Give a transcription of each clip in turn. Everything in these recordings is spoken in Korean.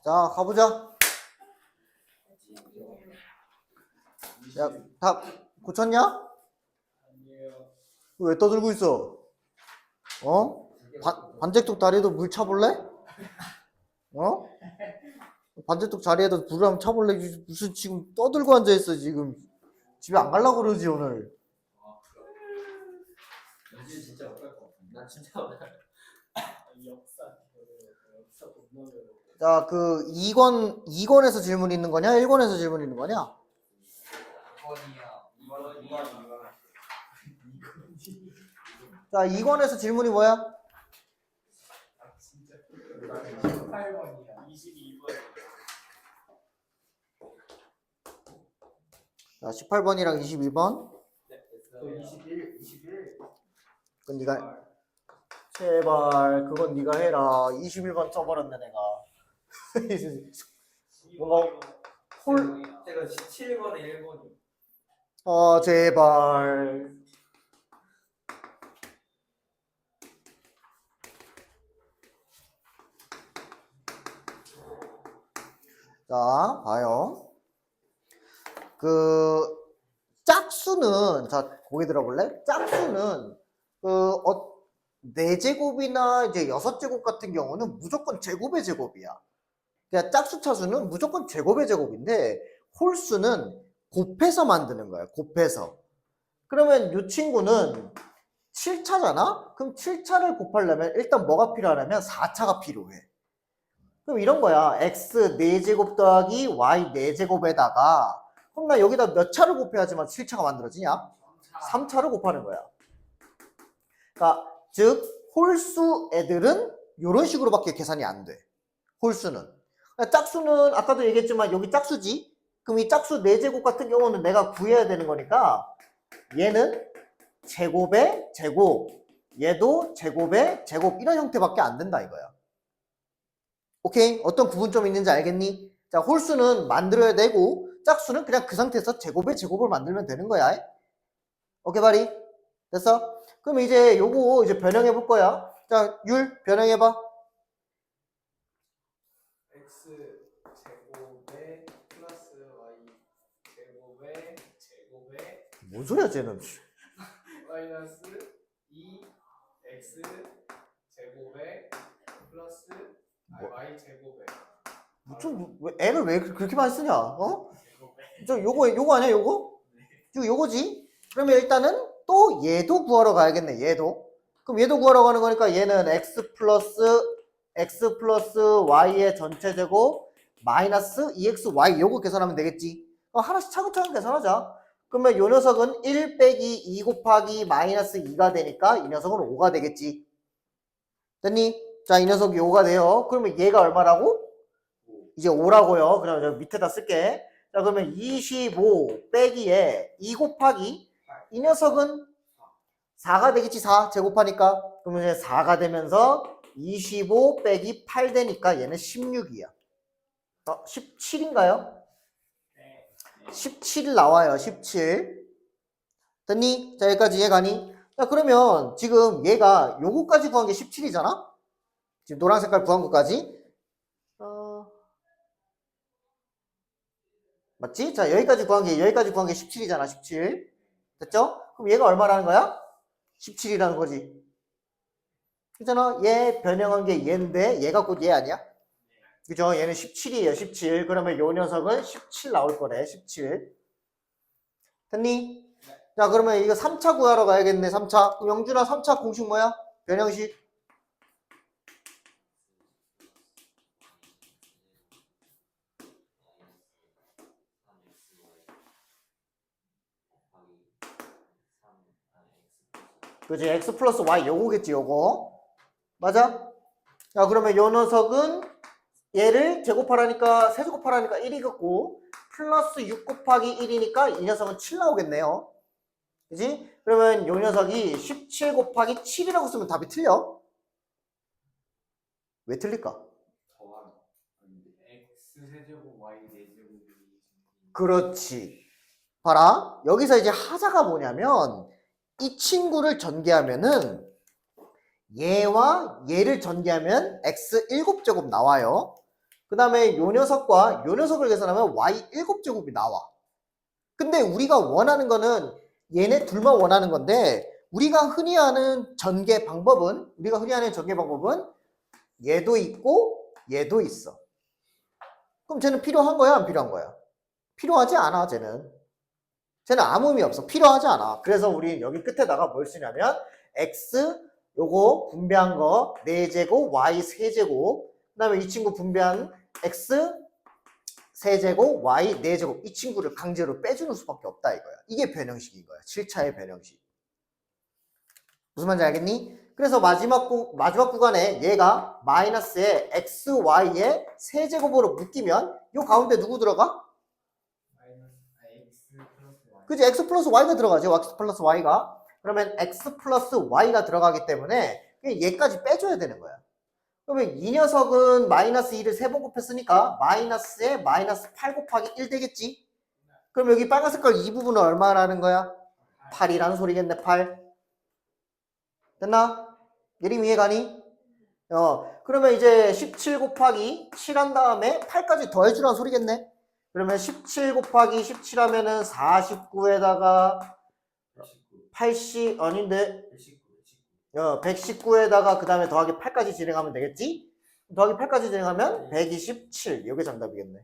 자, 가보자. 야, 다 고쳤냐? 왜 떠들고 있어? 어? 반대쪽 다리에도 물 차볼래? 어? 반대쪽 자리에도 불을 한번 차볼래? 무슨 지금 떠들고 앉아있어 지금. 집에 안 가려고 그러지 오늘. 요즘 진짜 못할 것 같아. 난 진짜 역사 공부를. 자, 그 2권에서 질문 있는 거냐? 1권에서 질문 있는 거냐? 2번이야. 자, 2권에서 질문이 뭐야? 진짜 18번이야. 22번. 자, 18번이랑 22번. 또 21. 그건 네가 제발 그건 네가 해라. 21번 써버렸네 내가. 뭔가 홀. 제가 17번에 1번이. 제발. 자, 봐요. 그 짝수는, 자, 고개 들어볼래? 짝수는 그 4제곱이나 이제 6제곱 같은 경우는 무조건 제곱의 제곱이야. 그러니까 짝수 차수는 무조건 제곱의 제곱인데 홀수는 곱해서 만드는 거야. 곱해서. 그러면 이 친구는 7차잖아? 그럼 7차를 곱하려면 일단 뭐가 필요하냐면 4차가 필요해. 그럼 이런 거야. x 4제곱 더하기 y 4제곱에다가 그럼 나 여기다 몇 차를 곱해야지만 7차가 만들어지냐? 3차를 곱하는 거야. 그러니까 즉 홀수 애들은 이런 식으로밖에 계산이 안 돼. 홀수는. 짝수는 아까도 얘기했지만 여기 짝수지? 그럼 이 짝수 4제곱 같은 경우는 내가 구해야 되는 거니까 얘는 제곱의 제곱, 얘도 제곱의 제곱 이런 형태밖에 안 된다 이거야. 오케이? 어떤 구분점이 있는지 알겠니? 자, 홀수는 만들어야 되고 짝수는 그냥 그 상태에서 제곱의 제곱을 만들면 되는 거야. 오케이, 바리? 됐어? 그럼 이제 요거 이제 변형해 볼 거야. 자, 율 변형해 봐. x 제곱에 플러스 y 제곱에 뭔 소리야, 쟤는? 마이너스 2x 제곱에 플러스 y 제곱에. 왜 애를 왜 그렇게 많이 쓰냐? 요거 아니야, 요거? 요거지? 그러면 일단은 또 얘도 구하러 가야겠네, 얘도. 그럼 얘도 구하러 가는 거니까 얘는 x 플러스 y의 전체 제곱 마이너스 2xy 요거 계산하면 되겠지. 하나씩 차근차근 계산하자. 그러면 요 녀석은 1 빼기 2 곱하기 마이너스 2가 되니까 이 녀석은 5가 되겠지. 됐니? 자, 이 녀석이 5가 돼요. 그러면 얘가 얼마라고? 이제 5라고요. 그럼 저 밑에다 쓸게. 자, 그러면 25 빼기에 2 곱하기 이 녀석은 4가 되겠지. 4 제곱하니까. 그러면 이제 4가 되면서 25 빼기 8 되니까 얘는 16이야. 17인가요? 17 나와요. 17. 됐니? 자, 여기까지 이해가니? 자, 그러면 지금 얘가 요거까지 구한 게 17이잖아? 지금 노란 색깔 구한 것까지. 맞지? 자, 여기까지 구한 게 17이잖아. 17. 됐죠? 그럼 얘가 얼마라는 거야? 17이라는 거지. 그잖아. 얘 변형한 게 얘인데 얘가 곧 얘 아니야? 그죠? 얘는 17이에요. 17. 그러면 요 녀석은 17 나올 거래. 17. 됐니? 자, 그러면 이거 3차 구하러 가야겠네. 3차. 그럼 영준아 3차 공식 뭐야? 변형식. 그치? x 플러스 y 요거겠지, 요거. 맞아? 자, 그러면 요 녀석은 얘를 제곱하라니까, 세제곱하라니까 1이겠고, 플러스 6 곱하기 1이니까 이 녀석은 7 나오겠네요. 그지? 그러면 요 녀석이 17 곱하기 7이라고 쓰면 답이 틀려. 왜 틀릴까? x 세제곱 y 4제곱이. 그렇지. 봐라. 여기서 이제 하자가 뭐냐면, 이 친구를 전개하면은 얘와 얘를 전개하면 x 7제곱 나와요. 그 다음에 요 녀석과 요 녀석을 계산하면 y 7제곱이 나와. 근데 우리가 원하는 거는 얘네 둘만 원하는 건데 우리가 흔히 하는 전개 방법은 얘도 있고 얘도 있어. 그럼 쟤는 필요한 거야 안 필요한 거야? 필요하지 않아. 쟤는 아무 의미 없어. 필요하지 않아. 그래서 우리 여기 끝에다가 뭘 쓰냐면 x 요거 분배한 거 4제곱 y 3제곱 그 다음에 이 친구 분배한 x 3제곱 y 4제곱 이 친구를 강제로 빼주는 수밖에 없다 이거야. 이게 변형식인 거야. 7차의 변형식. 무슨 말인지 알겠니? 그래서 마지막 구간에 얘가 마이너스에 x, y의 세제곱으로 묶이면 요 가운데 누구 들어가? x 플러스 y. 그치? x 플러스 y가 들어가죠. x 플러스 y가. 그러면 x 플러스 y가 들어가기 때문에 얘까지 빼줘야 되는 거야. 그러면 이 녀석은 마이너스 2를 3번 곱했으니까 마이너스에 마이너스 8 곱하기 1 되겠지? 그럼 여기 빨간 색깔 이 부분은 얼마라는 거야? 8이라는 소리겠네. 8. 됐나? 예림 이해가니? 그러면 이제 17 곱하기 7 한 다음에 8까지 더해주라는 소리겠네? 그러면 17 곱하기 17 하면은 49에다가 80, 아닌데, 119에다가 그 다음에 더하기 8까지 진행하면 되겠지? 더하기 8까지 진행하면 127. 이게 정답이겠네.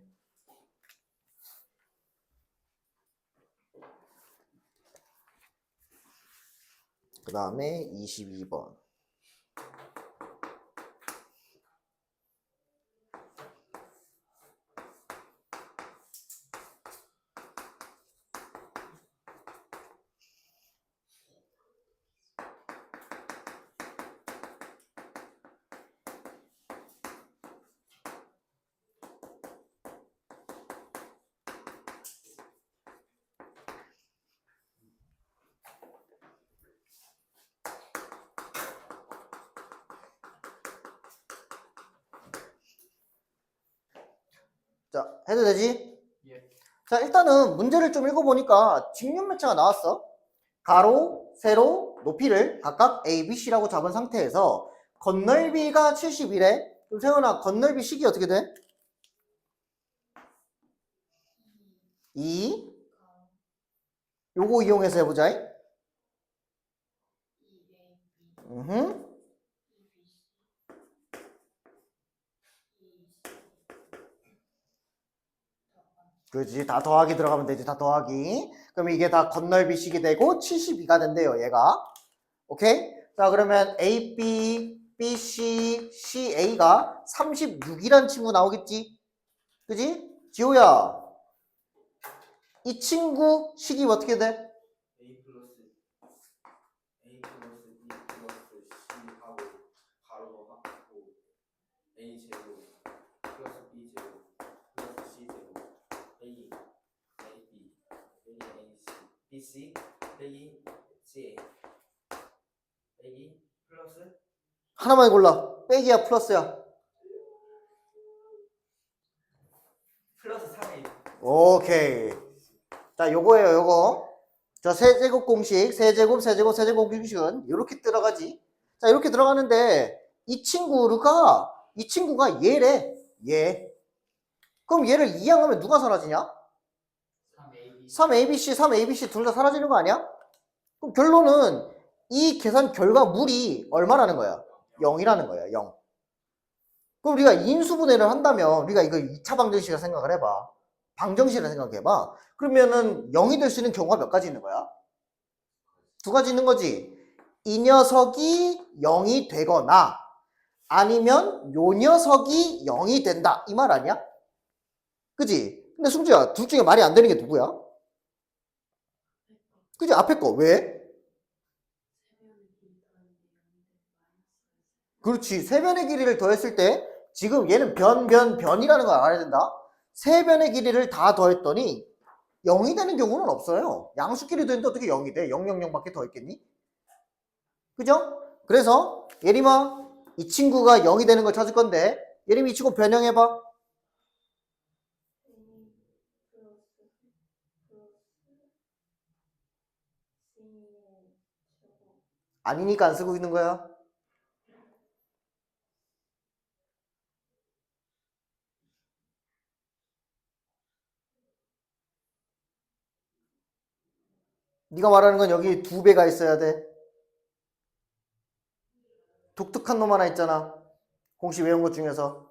그 다음에 22번. 자, 해도 되지? 예. 자, 일단은 문제를 좀 읽어보니까 직육면체가 나왔어. 가로, 세로, 높이를 각각 A, B, C라고 잡은 상태에서 건널비가 71에 그럼 세훈아 건널비 식이 어떻게 돼? 2 요거 이용해서 해보자. 그지 다 더하기 들어가면 되지. 다 더하기. 그럼 이게 다 건널비식이 되고 72가 된대요 얘가. 오케이? 자 그러면 AB, BC, CA가 36이란 친구 나오겠지? 그지? 지호야 이 친구 식이 어떻게 돼? a 플러스 B 플러스 C 하고 가로가 하고 A 제곱 플러스 B 제곱 플러스 C 제곱 A B A C A C A 플러스 하나만 골라. 빼기야 플러스야? 플러스 3A. 오케이. 자 요거예요 요거. 자 세제곱 공식 세제곱 공식은 이렇게 들어가지. 자 이렇게 들어가는데 이 친구가 얘래. 얘. 그럼 얘를 이항하면 누가 사라지냐? 3ABC 둘 다 사라지는 거 아니야? 그럼 결론은 이 계산 결과물이 얼마라는 거야? 0이라는 거야. 0. 그럼 우리가 인수분해를 한다면 우리가 이거 2차 방정식을 생각을 해봐. 방정식을 생각해봐. 그러면은 0이 될 수 있는 경우가 몇 가지 있는 거야? 2가지 있는 거지. 이 녀석이 0이 되거나 아니면 요 녀석이 0이 된다. 이 말 아니야? 그지? 근데 승주야 둘 중에 말이 안 되는 게 누구야? 그지? 앞에 거. 왜? 그렇지. 세변의 길이를 더했을 때 지금 얘는 변이라는 걸 알아야 된다. 세변의 길이를 다 더했더니 0이 되는 경우는 없어요. 양수끼리 더했는데 어떻게 0이 돼? 0, 0, 0밖에 더했겠니? 그죠? 그래서 예림아 이 친구가 0이 되는 걸 찾을 건데 예림이 이 친구 변형해봐. 아니니까 안 쓰고 있는 거야. 네가 말하는 건 여기 2배가 있어야 돼. 독특한 놈 하나 있잖아. 공식 외운 것 중에서.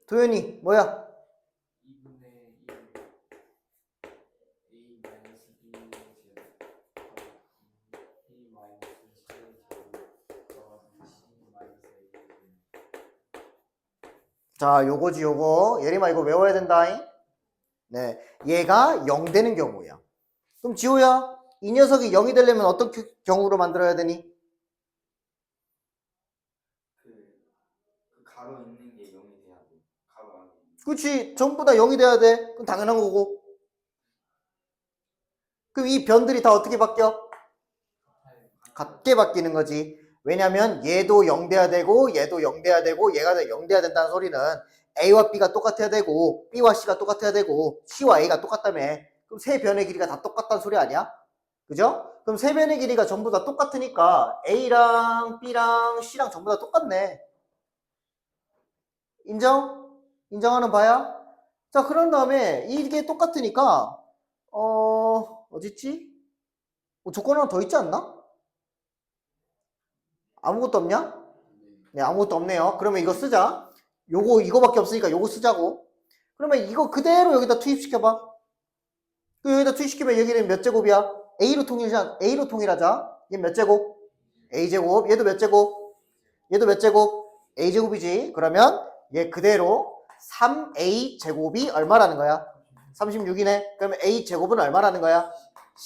도현이 뭐야? 2분의 1 a 마이너스 b 제곱 b 마이너스 c 제곱 더하기 c 마이너스 a 제곱. 자, 요거지 요거. 예림아 이거 외워야 된다잉. 네, 얘가 0 되는 경우야. 그럼 지호야, 이 녀석이 0이 되려면 어떤 경우로 만들어야 되니? 그 가로 있는 게 0이 돼야 돼. 가로 안에 있는 게. 그렇지, 전부 다 0이 돼야 돼. 그럼 당연한 거고. 그럼 이 변들이 다 어떻게 바뀌어? 같게 바뀌는 거지. 왜냐면 얘도 0 돼야 되고 얘도 0 돼야 되고 얘가 0 돼야 된다는 소리는 A와 B가 똑같아야 되고 B와 C가 똑같아야 되고 C와 A가 똑같다며. 그럼 세 변의 길이가 다 똑같다는 소리 아니야? 그죠? 그럼 세 변의 길이가 전부 다 똑같으니까 A랑 B랑 C랑 전부 다 똑같네. 인정? 인정하는 바야? 자, 그런 다음에 이게 똑같으니까 어딨지? 뭐 조건 하나 더 있지 않나? 아무것도 없냐? 네, 아무것도 없네요. 그러면 이거 쓰자. 이거밖에 없으니까 요거 쓰자고. 그러면 이거 그대로 여기다 투입시켜봐. 그 여기다 투입시키면 여기는 몇 제곱이야? A로 통일하자. 얘 몇 제곱? A제곱. 얘도 몇 제곱? 얘도 몇 제곱? A제곱이지. 그러면 얘 그대로 3A제곱이 얼마라는 거야? 36이네. 그러면 A제곱은 얼마라는 거야?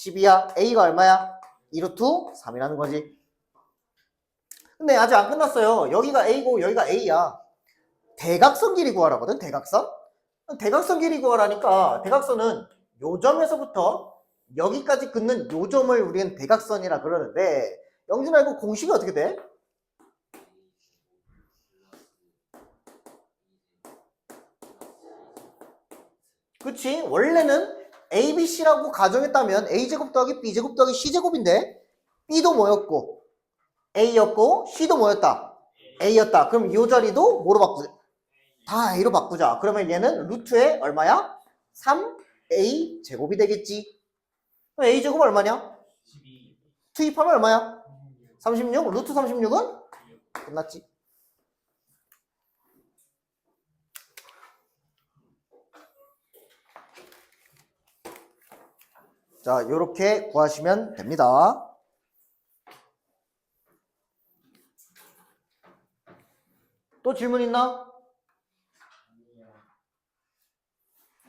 10이야. A가 얼마야? 2루트 3이라는 거지. 근데 아직 안 끝났어요. 여기가 A고 여기가 A야. 대각선 길이 구하라거든. 대각선. 대각선 길이 구하라니까 대각선은 요 점에서부터 여기까지 긋는 요 점을 우리는 대각선이라 그러는데 영준아 이거 공식이 어떻게 돼? 그치? 원래는 ABC라고 가정했다면 A제곱 더하기 B제곱 더하기 C제곱인데 B도 뭐였고 A였고 C도 뭐였다? A였다. 그럼 이 자리도 뭐로 바꾸자? 다 A로 바꾸자. 그러면 얘는 루트에 얼마야? 3A 제곱이 되겠지. 그럼 A 제곱 얼마냐? 12. 투입하면 얼마야? 36. 루트 36은? 끝났지. 자, 요렇게 구하시면 됩니다. 또 질문 있나?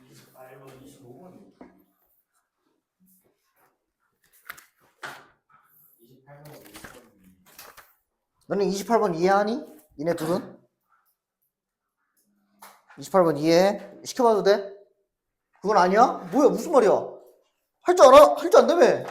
28번, 25번. 28번, 25번. 너는 28번 이해하니? 니네 둘은? 28번 이해해? 시켜봐도 돼? 그건 아니야? 뭐야, 무슨 말이야? 할 줄 알아? 할 줄 안다며?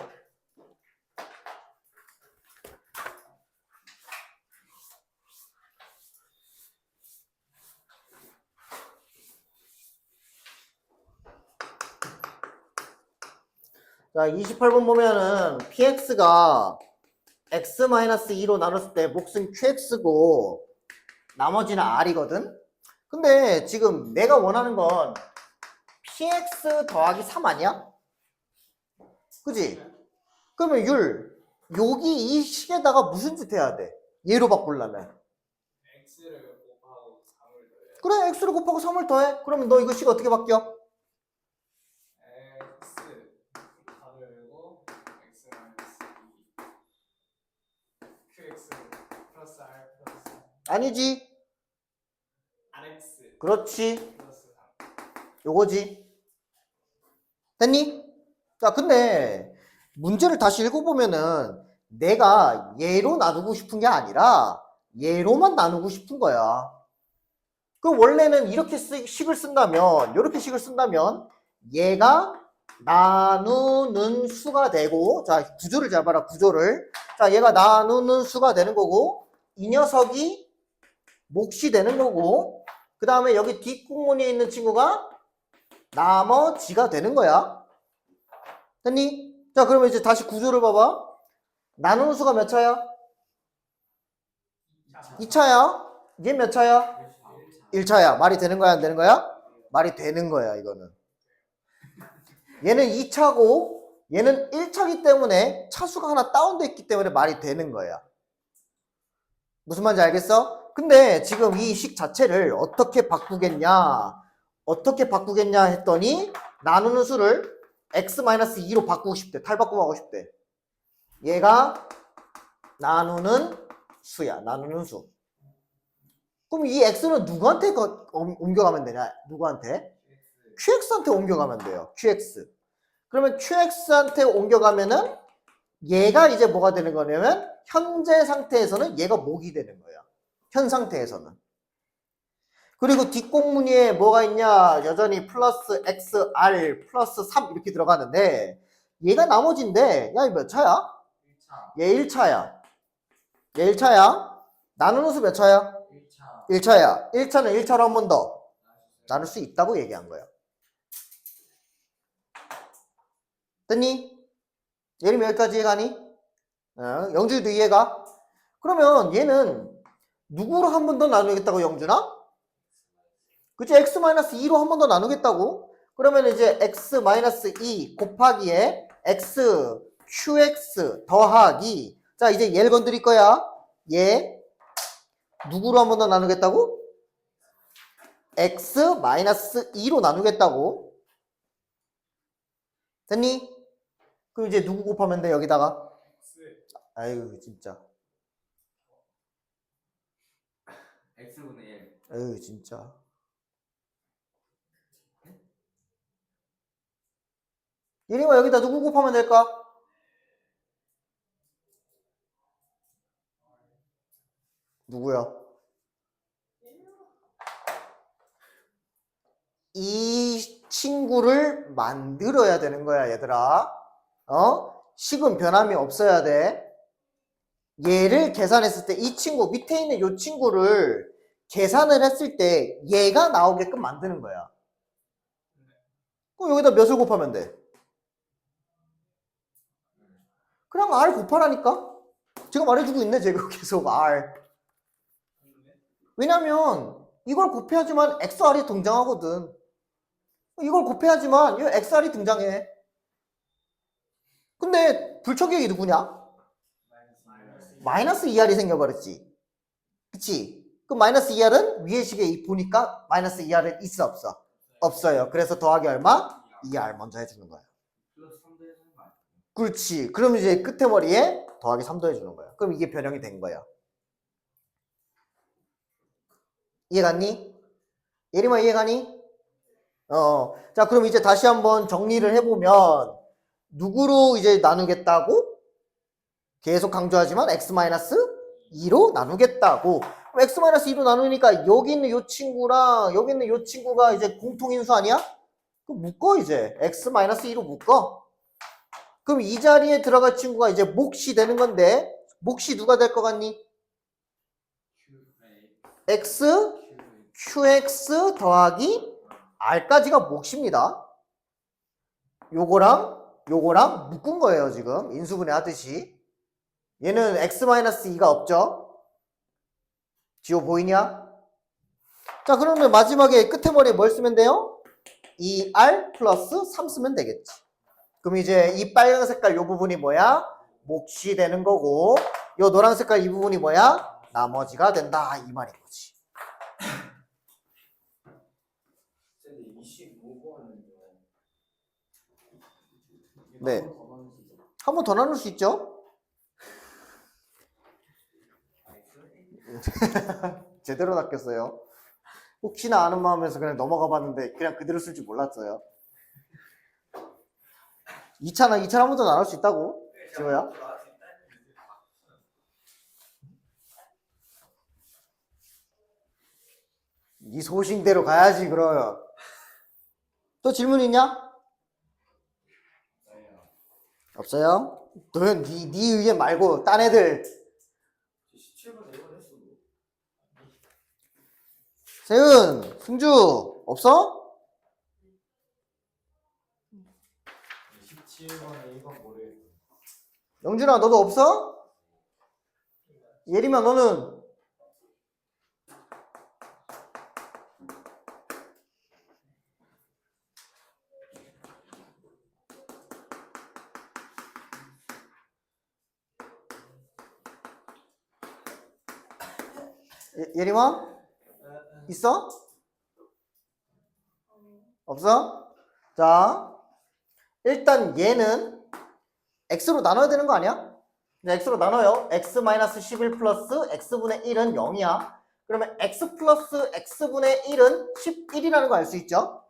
자, 28번 보면은 px가 x-2로 나눴을 때 몫은 qx고 나머지는 r이거든? 근데 지금 내가 원하는 건 px 더하기 3 아니야? 그지? 그러면 여기 이 식에다가 무슨 짓 해야 돼? 얘로 바꾸려면. x를 곱하고 3을 더해. 그래, x를 곱하고 3을 더해. 그러면 너 이거 식 어떻게 바뀌어? x 가르고 x 마이너스 2 qx 플러스 r 플러스 아니지. rx 그렇지. 플러스 3. 요거지. 됐니? 자, 근데 문제를 다시 읽어보면은 내가 얘로 나누고 싶은 게 아니라 얘로만 나누고 싶은 거야. 그럼 원래는 이렇게 식을 쓴다면, 이렇게 식을 쓴다면 얘가 나누는 수가 되고, 자, 구조를 잘 봐라, 구조를. 자, 얘가 나누는 수가 되는 거고, 이 녀석이 몫이 되는 거고, 그 다음에 여기 뒷국문에 있는 친구가 나머지가 되는 거야. 됐니? 자, 그러면 이제 다시 구조를 봐봐. 나누는 수가 몇 차야? 2차야. 얘 몇 차야? 1차야. 말이 되는 거야, 안 되는 거야? 말이 되는 거야, 이거는. 얘는 2차고 얘는 1차기 때문에 차수가 하나 다운돼 있기 때문에 말이 되는 거야. 무슨 말인지 알겠어? 근데 지금 이 식 자체를 어떻게 바꾸겠냐? 어떻게 바꾸겠냐 했더니 나누는 수를 x-2로 바꾸고 싶대. 탈바꿈 하고 싶대. 얘가 나누는 수야. 나누는 수. 그럼 이 x는 누구한테 옮겨가면 되냐? 누구한테? qx한테 옮겨가면 돼요. qx. 그러면 qx한테 옮겨가면은 얘가 이제 뭐가 되는 거냐면 현재 상태에서는 얘가 목이 되는 거야. 현 상태에서는. 그리고 뒷공무니에 뭐가 있냐? 여전히 플러스 xr 플러스 3 이렇게 들어가는데 얘가 나머지인데 야, 이 몇 차야? 1차. 얘 1차야. 얘 1차야. 나누는 수 몇 차야? 1차. 1차야. 1차는 1차로 한 번 더 나눌 수 있다고 얘기한 거야. 됐니? 예림이 여기까지 이해가니? 영준이도 이해가? 그러면 얘는 누구로 한 번 더 나누겠다고, 영준아? 그치? x-2로 한 번 더 나누겠다고? 그러면 이제 x-2 곱하기에 x qx 더하기, 자 이제 얘를 건드릴 거야. 얘 누구로 한 번 더 나누겠다고? x-2로 나누겠다고. 됐니? 그럼 이제 누구 곱하면 돼, 여기다가? 아유 진짜. x분의 1. 아유 진짜. 예림아 여기다 누구 곱하면 될까? 누구야? 이 친구를 만들어야 되는 거야, 얘들아. 식은 변함이 없어야 돼. 얘를 계산했을 때 이 친구, 밑에 있는 이 친구를 계산을 했을 때 얘가 나오게끔 만드는 거야. 그럼 여기다 몇을 곱하면 돼? 그냥 R 곱하라니까? 제가 말해주고 있네, 제가 계속 R. 왜냐면 이걸 곱해야지만 XR이 등장하거든. 이걸 곱해야지만 이 XR이 등장해. 근데 불척객이 누구냐? 마이너스 2R이 생겨버렸지. 그치? 그럼 마이너스 2R은 위에 식에 보니까 마이너스 2R은 있어 없어? 없어요. 그래서 더하기 얼마? 2R 먼저 해주는 거야. 플러스 3도 해주는 거 아니야? 그렇지. 그럼 이제 끝에 머리에 더하기 3도 해주는 거야. 그럼 이게 변형이 된 거야. 이해갔니? 예림아 이해가니? 자 그럼 이제 다시 한번 정리를 해보면 누구로 이제 나누겠다고? 계속 강조하지만 x-2로 나누겠다고. x-2로 나누니까 여기 있는 이 친구랑 여기 있는 이 친구가 이제 공통인수 아니야? 그럼 묶어 이제 x-2로 묶어. 그럼 이 자리에 들어갈 친구가 이제 몫이 되는 건데 몫이 누가 될 것 같니? x qx 더하기 r까지가 몫입니다. 요거랑 묶은 거예요 지금 인수분해 하듯이. 얘는 x-2가 없죠? 지호 보이냐? 자 그러면 마지막에 끝에 머리에 뭘 쓰면 돼요? 2r 플러스 3 쓰면 되겠지. 그럼 이제 이 빨간 색깔 요 부분이 뭐야? 몫이 되는 거고 요 노란 색깔 이 부분이 뭐야? 나머지가 된다 이 말인 거지. 근데 25번은요. 네. 한 번 더 나눌 수 있죠? 제대로 낚였어요. 혹시나 아는 마음에서 그냥 넘어가 봤는데 그냥 그대로 쓸 줄 몰랐어요. 2차나 2차 한 번 더 나눌 수 있다고? 지호야? 네 소신대로 가야지 그럼. 또 질문 있냐? 없어요? 너는 네 의견 말고 딴 애들. 17번 이번 했어. 세은, 승주 없어? 17번에 이건 모르겠어. 영준아 너도 없어? 예림아 너는? 예림아? 있어? 없어? 자, 일단 얘는 x로 나눠야 되는 거 아니야? x로 나눠요. x-11 플러스 x분의 1은 0이야. 그러면 x 플러스 x분의 1은 11이라는 거 알 수 있죠?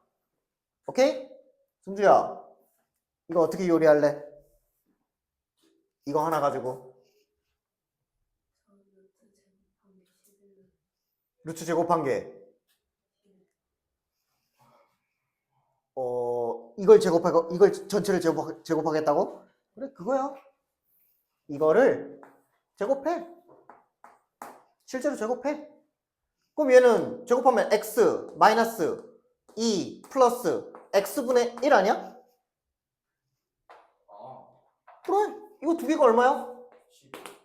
오케이? 승주야, 이거 어떻게 요리할래? 이거 하나 가지고 루트 제곱한 게 이걸 제곱하고 이걸 전체를 제곱하겠다고? 그래, 그거야. 이거를 제곱해. 실제로 제곱해. 그럼 얘는 제곱하면 x 마이너스 2 플러스 x분의 1 아니야? 그래, 이거 두 개가 얼마야?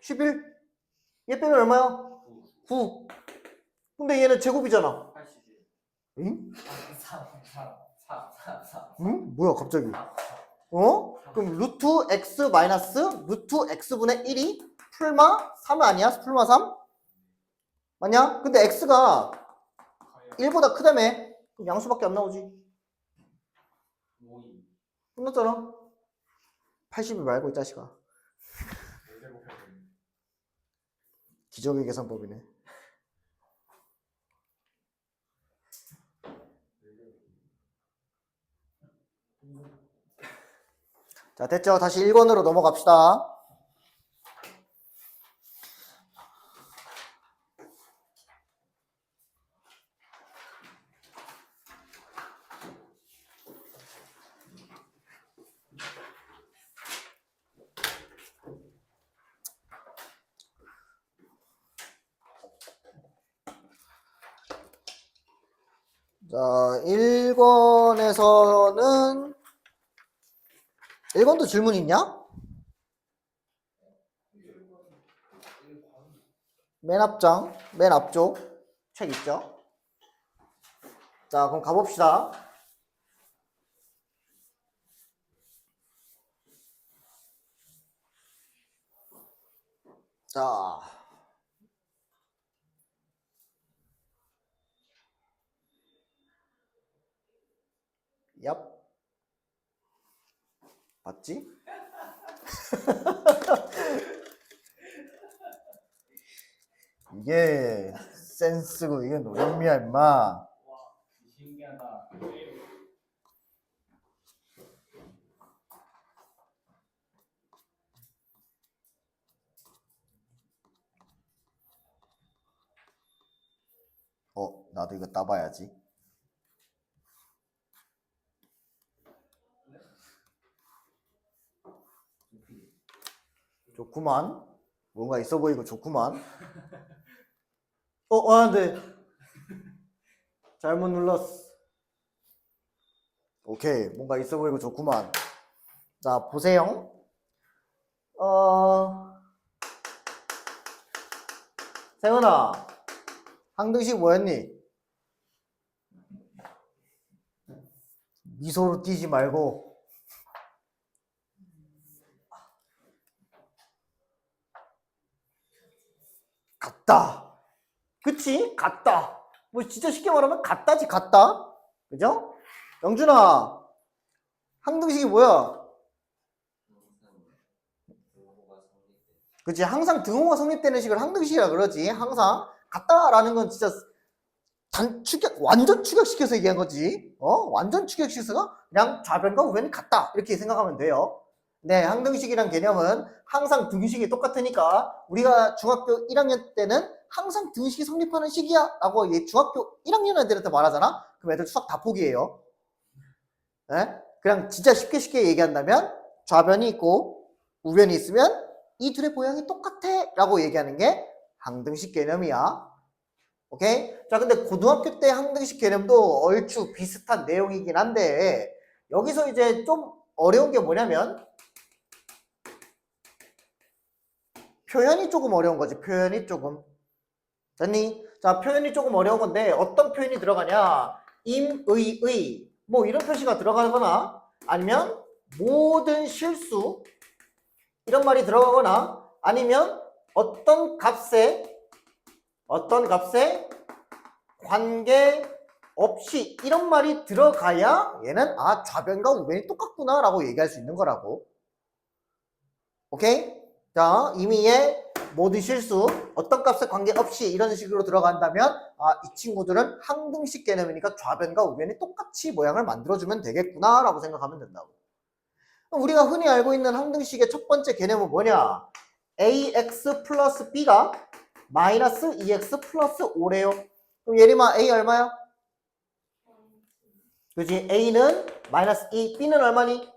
11. 얘 빼면 얼마야? 9. 근데 얘는 제곱이잖아. 81. 응? 3. 응? 뭐야 갑자기? 그럼 루트 x 마이너스 루트 x분의 1이 풀마 3 아니야? 풀마 3? 맞냐? 근데 x가 1보다 크다며. 그럼 양수밖에 안 나오지. 끝났잖아. 80이 말고 이 자식아. 기적의 계산법이네. 자, 됐죠? 다시 1권으로 넘어갑시다. 자, 1권에서는 1권도 질문 있냐? 맨 앞장, 맨 앞쪽 책 있죠? 자, 그럼 가봅시다. 자, 얍. 봤지? 이게 센스고 이게 노잼이야 임마. 신기하다. 나도 이거 따봐야지. 좋구만. 뭔가 있어 보이고 좋구만. 안 돼. 잘못 눌렀어. 오케이. 뭔가 있어 보이고 좋구만. 자, 보세요. 세훈아, 항등식 뭐였니? 미소로 뛰지 말고. 같다. 그치? 같다. 뭐 진짜 쉽게 말하면 같다지, 같다. 그죠? 영준아, 항등식이 뭐야? 그치? 항상 등호가 성립되는 식을 항등식이라 그러지. 항상 같다라는 건 진짜 완전 축약시켜서 얘기한 거지. 완전 축약시켜서 그냥 좌변과 우변이 같다 이렇게 생각하면 돼요. 네, 항등식이란 개념은 항상 등식이 똑같으니까 우리가 중학교 1학년 때는 항상 등식이 성립하는 식이야 라고 중학교 1학년 애들한테 말하잖아. 그럼 애들 수학 다 포기해요. 네? 그냥 진짜 쉽게 얘기한다면 좌변이 있고 우변이 있으면 이 둘의 모양이 똑같아 라고 얘기하는 게 항등식 개념이야. 오케이? 자, 근데 고등학교 때 항등식 개념도 얼추 비슷한 내용이긴 한데 여기서 이제 좀 어려운 게 뭐냐면 표현이 조금 어려운 거지. 표현이 조금. 됐니? 자, 표현이 조금 어려운 건데 어떤 표현이 들어가냐? 임, 의, 뭐 이런 표시가 들어가거나 아니면 모든 실수 이런 말이 들어가거나 아니면 어떤 값에 어떤 값에 관계없이 이런 말이 들어가야 얘는 아 좌변과 우변이 똑같구나 라고 얘기할 수 있는 거라고. 오케이? 자, 이미 얘 모든 실수 어떤 값에 관계없이 이런 식으로 들어간다면 아, 이 친구들은 항등식 개념이니까 좌변과 우변이 똑같이 모양을 만들어주면 되겠구나 라고 생각하면 된다고. 그럼 우리가 흔히 알고 있는 항등식의 첫 번째 개념은 뭐냐? ax 플러스 b가 마이너스 2x 플러스 5래요. 그럼 예림아 a 얼마야? 그지? a는 마이너스 2, b는 얼마니?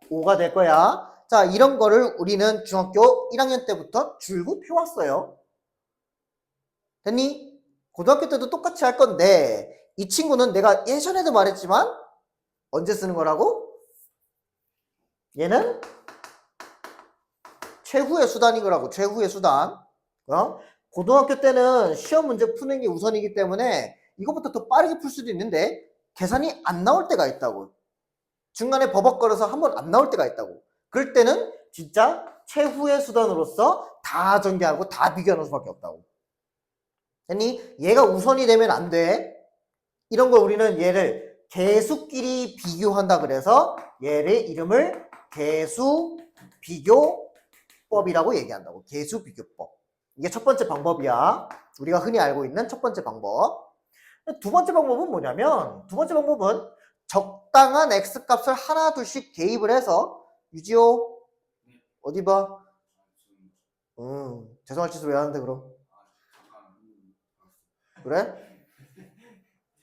5가 될 거야. 자, 이런 거를 우리는 중학교 1학년 때부터 줄곧 해왔어요. 됐니? 고등학교 때도 똑같이 할 건데 이 친구는 내가 예전에도 말했지만 언제 쓰는 거라고? 얘는 최후의 수단인 거라고. 최후의 수단. 고등학교 때는 시험 문제 푸는 게 우선이기 때문에 이것부터 더 빠르게 풀 수도 있는데 계산이 안 나올 때가 있다고. 중간에 버벅거려서 한 번 안 나올 때가 있다고. 그럴 때는 진짜 최후의 수단으로서 다 전개하고 다 비교하는 수밖에 없다고. 아니 얘가 우선이 되면 안 돼. 이런 걸 우리는 얘를 개수끼리 비교한다 그래서 얘를 이름을 개수비교법이라고 얘기한다고. 개수비교법. 이게 첫 번째 방법이야. 우리가 흔히 알고 있는 첫 번째 방법. 두 번째 방법은 뭐냐면 두 번째 방법은 적당한 x값을 하나 둘씩 대입을 해서 유지호 어디 봐? 죄송할 짓을 왜 하는데 그럼? 그래?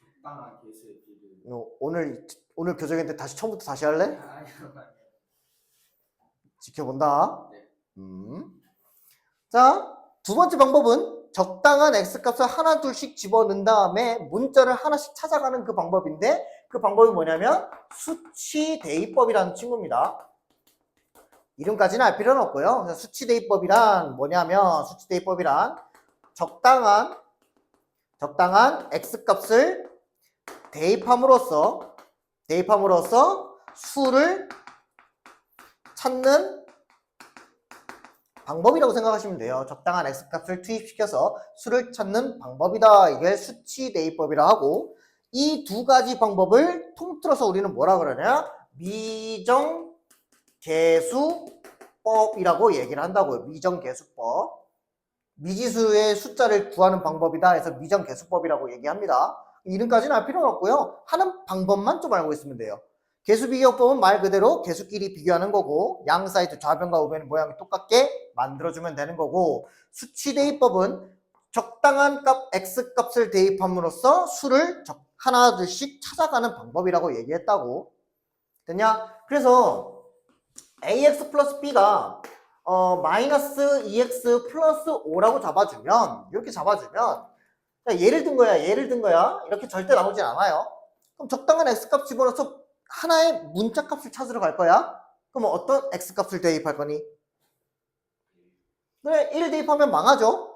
적당한 개수의 비를. 오늘 교정인데 다시 처음부터 다시 할래? 지켜본다. 네. 자, 두 번째 방법은 적당한 x값을 하나 둘씩 집어넣은 다음에 문자를 하나씩 찾아가는 그 방법인데 그 방법이 뭐냐면 수치 대입법이라는 친구입니다. 이름까지는 알 필요는 없고요. 수치 대입법이란 뭐냐면 수치 대입법이란 적당한 x값을 대입함으로써 수를 찾는 방법이라고 생각하시면 돼요. 적당한 x값을 투입시켜서 수를 찾는 방법이다. 이게 수치 대입법이라 하고 이 두 가지 방법을 통틀어서 우리는 뭐라 그러냐? 미정계수법이라고 얘기를 한다고요. 미정계수법. 미지수의 숫자를 구하는 방법이다 해서 미정계수법이라고 얘기합니다. 이름까지는 알 필요는 없고요. 하는 방법만 좀 알고 있으면 돼요. 개수비교법은 말 그대로 개수끼리 비교하는 거고 양 사이드 좌변과 우변의 모양이 똑같게 만들어주면 되는 거고 수치대입법은 적당한 x값을 대입함으로써 수를 하나 둘씩 찾아가는 방법이라고 얘기했다고. 됐냐? 그래서 ax 플러스 b가 마이너스 2x 플러스 5라고 잡아주면 이렇게 잡아주면 예를 든 거야 이렇게 절대 나오진 않아요. 그럼 적당한 x값 집어넣어서 하나의 문자값을 찾으러 갈 거야. 그럼 어떤 x값을 대입할 거니? 그래 1 대입하면 망하죠.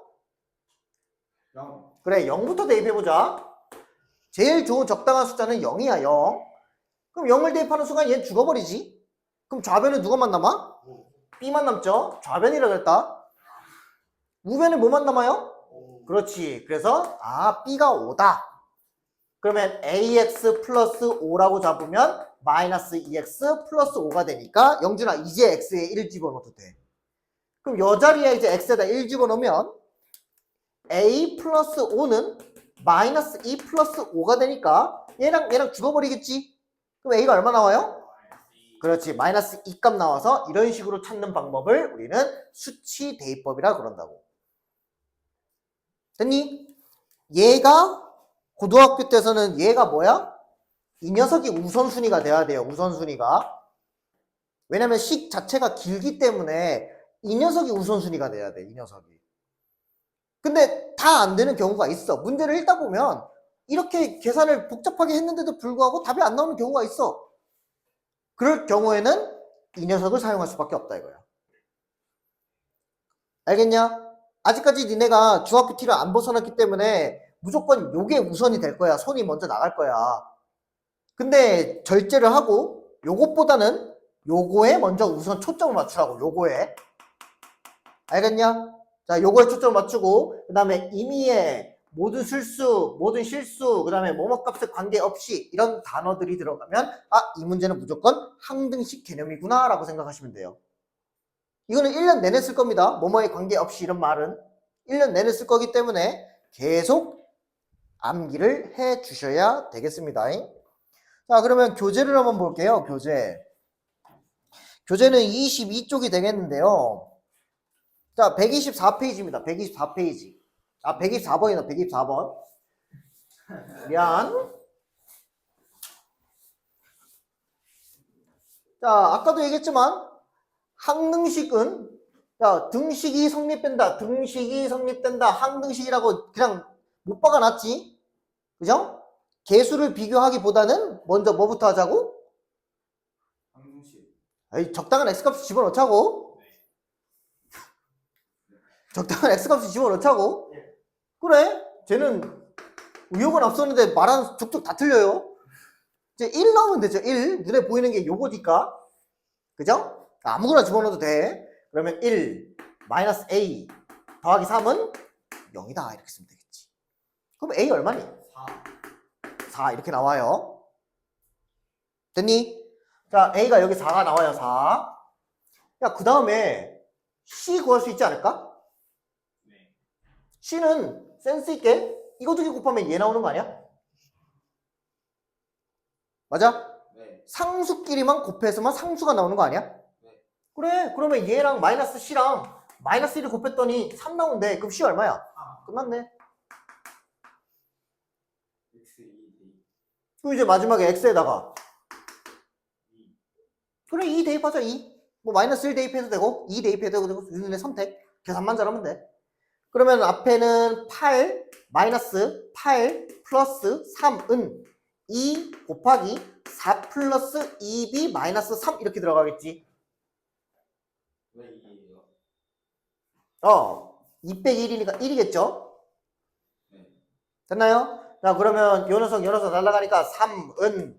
0. 그래 0부터 대입해보자. 제일 좋은 적당한 숫자는 0이야 0. 그럼 0을 대입하는 순간 얘는 죽어버리지. 그럼 좌변은 누가만 남아? b만 남죠. 좌변이라 그랬다. 우변은 뭐만 남아요? 그렇지. 그래서 b가 5다. 그러면 ax 플러스 5라고 잡으면 마이너스 2x 플러스 5가 되니까 영준아 이제 x에 1 집어넣어도 돼. 그럼 요 자리에 이제 x에다 1 집어넣으면 a 플러스 5는 마이너스 2 플러스 5가 되니까 얘랑 죽어버리겠지. 그럼 a가 얼마 나와요? 그렇지. 마이너스 2 값 나와서 이런 식으로 찾는 방법을 우리는 수치 대입법이라 그런다고. 됐니? 얘가 고등학교 때서는 얘가 뭐야? 이 녀석이 우선순위가 돼야 돼요. 우선순위가. 왜냐면 식 자체가 길기 때문에 이 녀석이 우선순위가 돼야 돼. 이 녀석이. 근데 다 안 되는 경우가 있어. 문제를 읽다 보면 이렇게 계산을 복잡하게 했는데도 불구하고 답이 안 나오는 경우가 있어. 그럴 경우에는 이 녀석을 사용할 수밖에 없다 이거야. 알겠냐? 아직까지 니네가 중학교 T를 안 벗어났기 때문에 무조건 요게 우선이 될 거야. 손이 먼저 나갈 거야. 근데 절제를 하고 요것보다는 요거에 먼저 우선 초점을 맞추라고. 요거에. 알겠냐? 자, 요거에 초점 맞추고, 그 다음에 임의의 모든 실수, 모든 실수, 그 다음에 뭐뭐값에 관계없이 이런 단어들이 들어가면 아, 이 문제는 무조건 항등식 개념이구나 라고 생각하시면 돼요. 이거는 1년 내내 쓸 겁니다. 뭐뭐에 관계없이 이런 말은 1년 내내 쓸 거기 때문에 계속 암기를 해 주셔야 되겠습니다. 자, 그러면 교재를 한번 볼게요. 교재는 22쪽이 되겠는데요. 자, 124페이지입니다. 124페이지. 아, 124번이다. 124번. 미안. 자, 아까도 얘기했지만 항등식은 자, 등식이 성립된다. 등식이 성립된다. 항등식이라고 그냥 못 박아놨지. 그죠? 개수를 비교하기보다는 먼저 뭐부터 하자고? 항등식. 에이, 적당한 x값을 집어넣자고. 적당한 x값을 집어넣자고. 그래. 쟤는 의욕은 앞섰는데 말하는 툭툭 다 틀려요. 이제 1 나오면 되죠. 1. 눈에 보이는 게 요거니까. 그죠? 아무거나 집어넣어도 돼. 그러면 1 마이너스 a 더하기 3은 0이다. 이렇게 쓰면 되겠지. 그럼 a 얼마니? 4 이렇게 나와요. 됐니? 자, a가 여기 4가 나와요. 4. 야, 그 다음에 c 구할 수 있지 않을까? c는 센스 있게 이거 두 개 곱하면 얘 나오는 거 아니야? 맞아? 네. 상수끼리만 곱해서만 상수가 나오는 거 아니야? 네. 그래. 그러면 얘랑 마이너스 c랑 마이너스 1을 곱했더니 3 나온대. 그럼 c 얼마야? 끝났네. x 2 그럼 이제 마지막에 x에다가 그래 2 대입하자. 2. 뭐 마이너스 1 대입해도 되고 2 대입해도 되고 윤의 선택. 계산만 잘하면 돼. 그러면 앞에는 8 마이너스 8 플러스 3은 2 곱하기 4 플러스 2b 마이너스 3 이렇게 들어가겠지. 왜 2예요? 2 빼기 1이니까 1이겠죠? 네. 됐나요? 자, 그러면 요 녀석 날아가니까 3은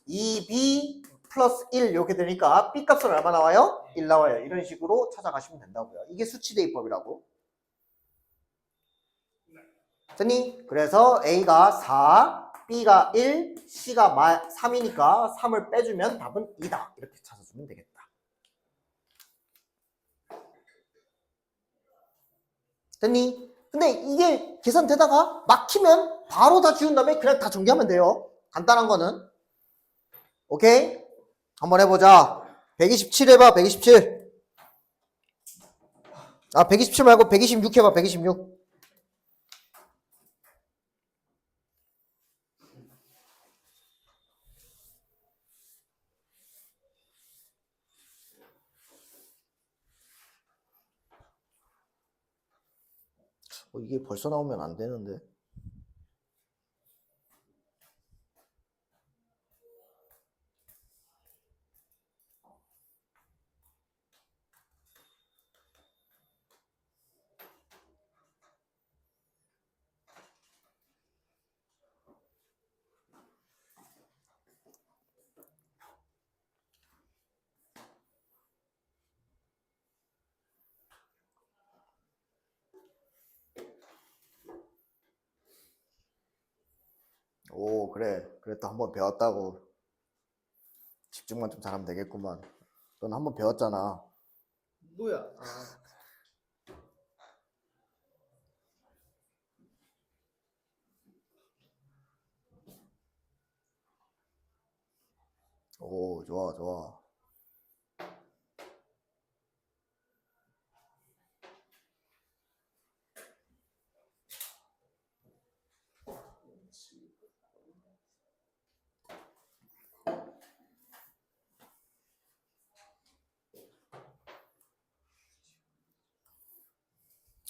2b 플러스 1 이렇게 되니까 b 값은 얼마 나와요? 1 나와요. 이런 식으로 찾아가시면 된다고요. 이게 수치대입법이라고. 됐니? 그래서 a가 4, b가 1, c가 3이니까 3을 빼주면 답은 2다. 이렇게 찾아주면 되겠다. 됐니? 근데 이게 계산되다가 막히면 바로 다 지운 다음에 그냥 다 정리하면 돼요. 간단한 거는. 오케이? 한번 해보자. 127 해봐. 127. 아, 127 말고 126 해봐. 126. 이게 벌써 나오면 안 되는데. 오, 그래. 그래도 한번 배웠다고. 집중만 좀 잘하면 되겠구만. 넌 한번 배웠잖아. 뭐야? 오, 좋아, 좋아.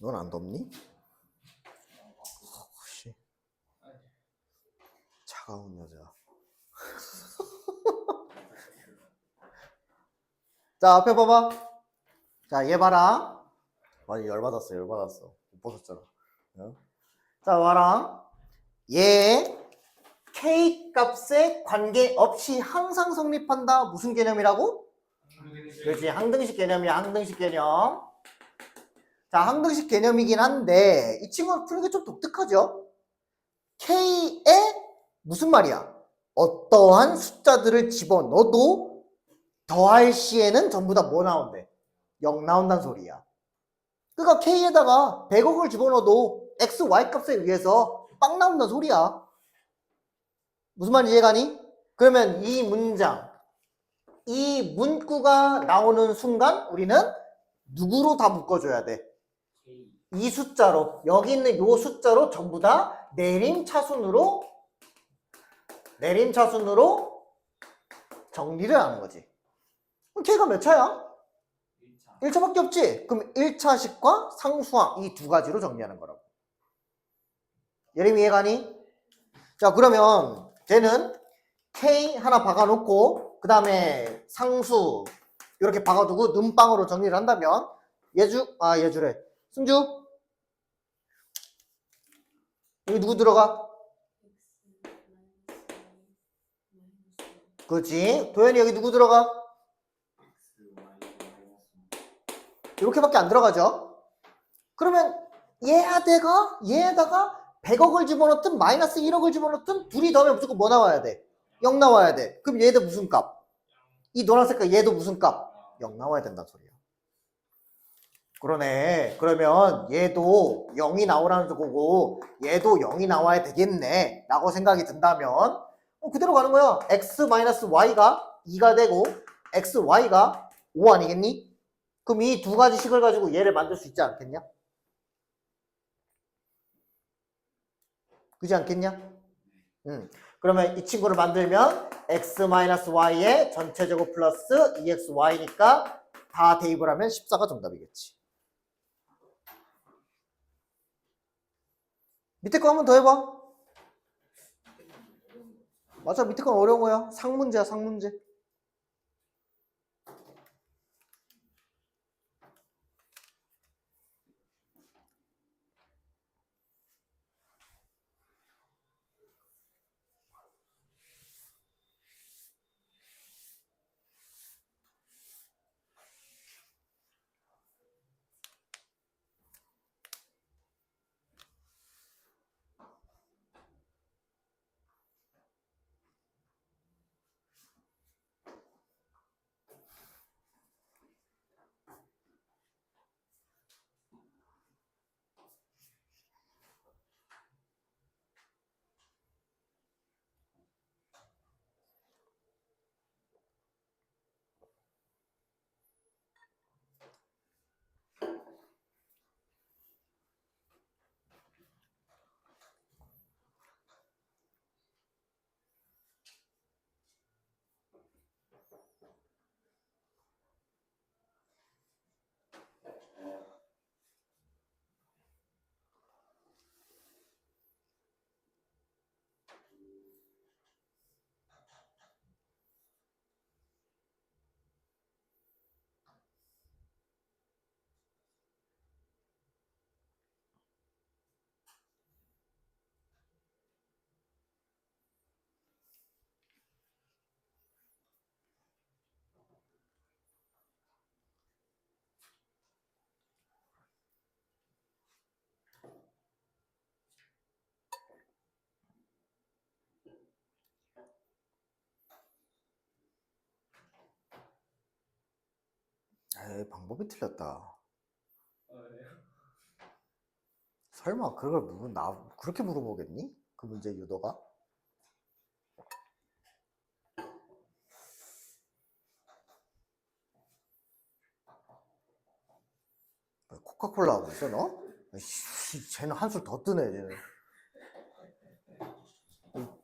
넌 안 덥니? 혹시 차가운 여자. 자, 앞에 봐봐. 자, 얘 봐라. 많이 열받았어. 못 벗었잖아. 어? 자, 봐라. 얘 K 값에 관계없이 항상 성립한다. 무슨 개념이라고? 그렇지. 항등식 개념이야. 항등식 개념. 자, 항등식 개념이긴 한데 이 친구를 푸는 게 좀 독특하죠? K에 무슨 말이야? 어떠한 숫자들을 집어넣어도 더할 시에는 전부 다 뭐 나온대? 0 나온다는 소리야. 그러니까 K에다가 100억을 집어넣어도 X, Y 값에 의해서 빵 나온다는 소리야. 무슨 말인지 이해가니? 그러면 이 문장, 이 문구가 나오는 순간 우리는 누구로 다 묶어줘야 돼? K. 이 숫자로, 여기 있는 요 숫자로 전부 다 내림차순으로 정리를 하는 거지. 그럼 K가 몇 차야? 1차. 1차밖에 없지? 그럼 1차식과 상수항 이 두 가지로 정리하는 거라고. 예림이 이해가니? 자, 그러면 쟤는 K 하나 박아놓고 그 다음에 상수 이렇게 박아두고 눈빵으로 정리를 한다면 예주래. 승주 여기 누구 들어가? 그렇지. 도현이 여기 누구 들어가? X, Y, 마이너스. 이렇게밖에 안 들어가죠. 그러면 얘에다가 100억을 집어넣든 마이너스 1억을 집어넣든 둘이 더하면 무조건 뭐 나와야 돼? 0 나와야 돼. 그럼 얘도 무슨 값? 이 노란 색깔 얘도 무슨 값? 0 나와야 된다는 소리야. 그러네. 그러면 얘도 0이 나오라는 거고 얘도 0이 나와야 되겠네 라고 생각이 든다면 그대로 가는 거야. x-y가 2가 되고 xy가 5 아니겠니? 그럼 이 두 가지 식을 가지고 얘를 만들 수 있지 않겠냐? 그지 않겠냐? 그러면 이 친구를 만들면 x-y의 전체 제곱 플러스 2xy니까 다 대입을 하면 14가 정답이겠지. 밑에 거 한 번 더 해봐. 맞아, 밑에 건 어려운 거야. 상문제야, 상문제. 에이, 방법이 틀렸다. 설마 그걸 그렇게 물어보겠니? 그 문제 유도가? 코카콜라 하고 있어, 너? 씨, 쟤는 한술 더 뜨네, 쟤는.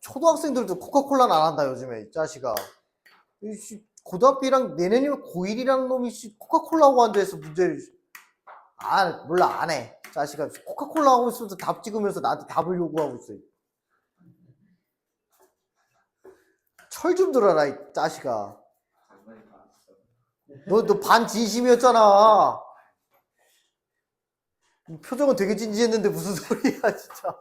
초등학생들도 코카콜라는 안 한다, 요즘에, 이 자식아. 고등학교랑 내년이면 고1이라는 놈이 코카콜라 하고 앉아있어, 문제를. 몰라, 안 해. 자식아, 코카콜라 하고 있으면서 답 찍으면서 나한테 답을 요구하고 있어. 철 좀 들어라, 이 자식아. 너 반 진심이었잖아. 표정은 되게 진지했는데 무슨 소리야, 진짜.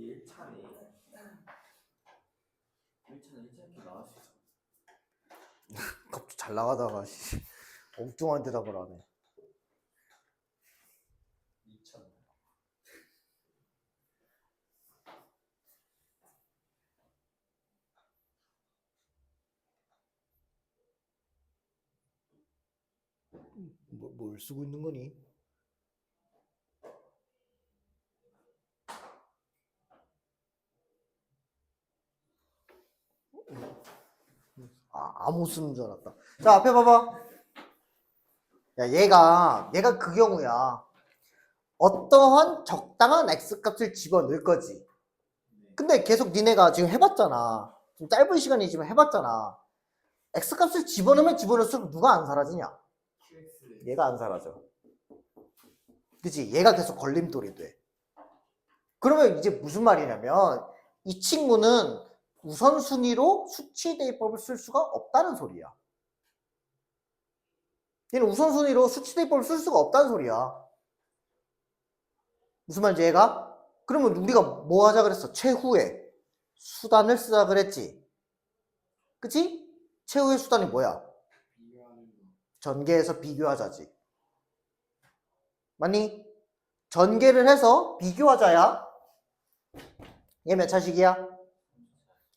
이게 1차네. 1차는 1차 이렇게 나올 수 있어. 갑자기 잘 나가다가 씨, 엉뚱한 대답을 하네. 2차. 뭘 쓰고 있는 거니? 아무 쓰는 줄 알았다. 자, 앞에 봐봐. 야, 얘가 그 경우야. 어떠한 적당한 x 값을 집어넣을 거지. 근데 계속 니네가 지금 해봤잖아. 좀 짧은 시간이지만 해봤잖아. x 값을 집어넣으면 집어넣을수록 누가 안 사라지냐? QX. 얘가 안 사라져. 그치? 얘가 계속 걸림돌이 돼. 그러면 이제 무슨 말이냐면 이 친구는 우선순위로 수치 대입법을 쓸 수가 없다는 소리야. 얘는 우선순위로 수치 대입법을 쓸 수가 없다는 소리야. 무슨 말인지 얘가? 그러면 우리가 뭐 하자 그랬어? 최후의 수단을 쓰자 그랬지. 그치? 최후의 수단이 뭐야? 비교하는 거. 전개해서 비교하자지. 맞니? 전개를 해서 비교하자야. 얘 몇 차식이야?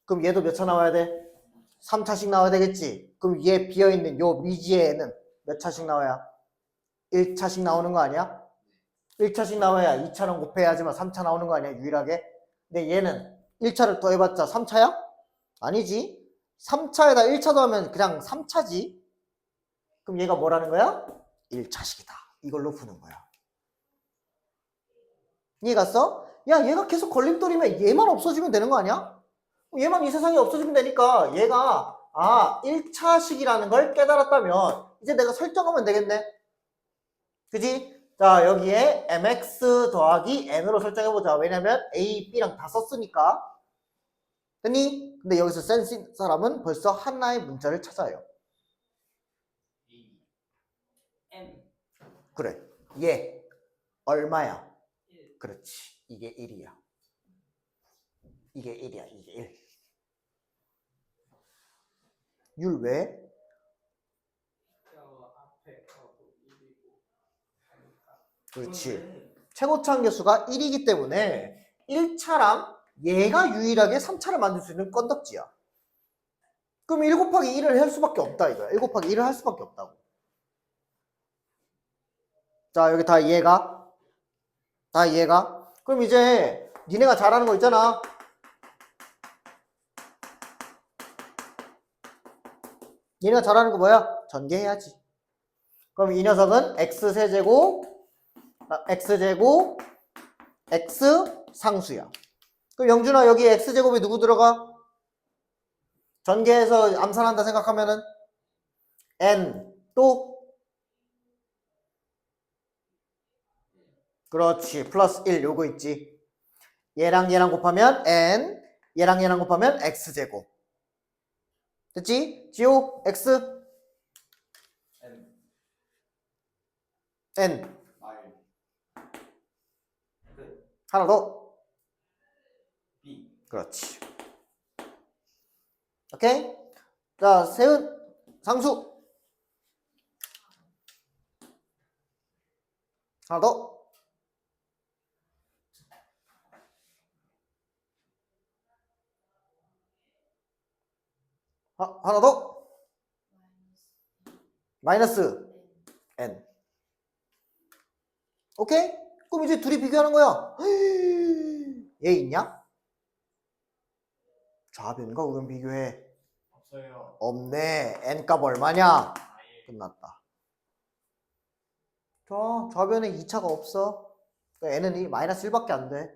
그럼 얘도 몇 차 나와야 돼? 3차씩 나와야 되겠지. 그럼 얘 비어있는 요 미지의 애는 몇 차씩 나와야? 1차씩 나오는 거 아니야? 1차씩 나와야 2차랑 곱해야지만 3차 나오는 거 아니야, 유일하게? 근데 얘는 1차를 더해봤자 3차야? 아니지. 3차에다 1차 더하면 그냥 3차지. 그럼 얘가 뭐라는 거야? 1차식이다. 이걸로 푸는 거야. 이해갔어? 야, 얘가 계속 걸림돌이면 얘만 없어지면 되는 거 아니야? 얘만 이 세상에 없어지면 되니까 얘가 1차식이라는 걸 깨달았다면 이제 내가 설정하면 되겠네. 그지? 자, 여기에 mx 더하기 n으로 설정해보자. 왜냐면 a, b랑 다 썼으니까. 됐니? 근데 여기서 센스 사람은 벌써 하나의 문자를 찾아요. M. 그래. 얘 얼마야? 1. 그렇지. 이게 1이야. 이게 1이야. 이게 1. 율 왜? 저 앞에 거도 1이고 하니까. 그렇지. 최고차 함계수가 1이기 때문에 1차랑 얘가 유일하게 3차를 만들 수 있는 건덕지야. 그럼 1 곱하기 1을 할 수밖에 없다 이거야. 1 곱하기 1을 할 수밖에 없다고. 자, 여기 다 이해가? 다 이해가? 그럼 이제 니네가 잘하는 거 있잖아. 니네가 잘하는 거 뭐야? 전개해야지. 그럼 이 녀석은 x세제곱 x제곱 x 상수야. 그럼 영준아 여기 x제곱에 누구 들어가? 전개해서 암산한다 생각하면은 n 또 그렇지 플러스 1 요거 있지. 얘랑 얘랑 곱하면 n 얘랑 얘랑 곱하면 x제곱 됐지? 지호 x M. n R. 끝. 하나 더 B. 그렇지. 오케이? 자, 세은 상수 하나 더 하나 더 마이너스 n 오케이? 그럼 이제 둘이 비교하는 거야. 얘 있냐? 좌변과 우변 비교해. 없어요. 없네. n값 얼마냐? 4일. 끝났다. 자, 좌변에 2차가 없어. 그러니까 n은 마이너스 1밖에 안 돼.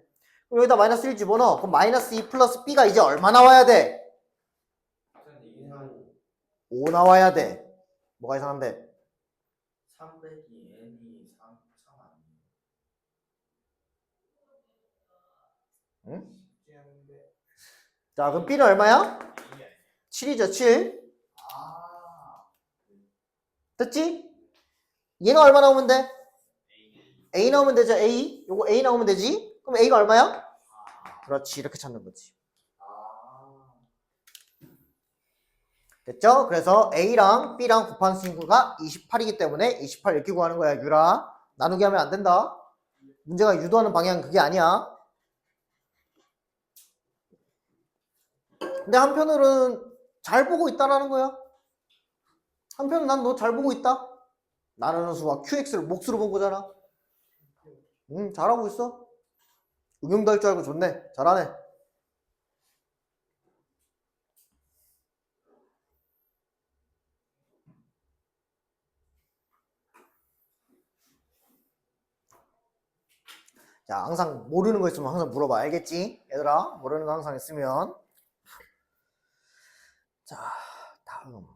그럼 여기다 마이너스 1 집어넣어. 그럼 마이너스 2 플러스 b가 이제 얼마 나와야 돼? 이상 5 나와야 돼. 뭐가 이상한데? 3 빼기 n이 3 아니에요? 응? 쉽지 않은데. 자, 그럼 b는 얼마야? A야. 7이죠, 7. 아. 됐지? 얘가 얼마 나오면 돼? A. a 나오면 되죠, a. 요거 a 나오면 되지? 그럼 a가 얼마야? 그렇지. 이렇게 찾는 거지. 아. 됐죠? 그래서 A랑 B랑 곱한 친구가 28이기 때문에 28 이렇게 구하는 거야, 유라. 나누기 하면 안 된다. 문제가 유도하는 방향은 그게 아니야. 근데 한편으로는 잘 보고 있다라는 거야. 한편은 난 너 잘 보고 있다. 나누는 수와 QX를 몫으로 본 거잖아. 잘하고 있어. 응용도 할 줄 알고 좋네. 잘하네. 자, 항상 모르는 거 있으면 항상 물어봐. 알겠지? 얘들아, 모르는 거 항상 있으면. 자, 다음.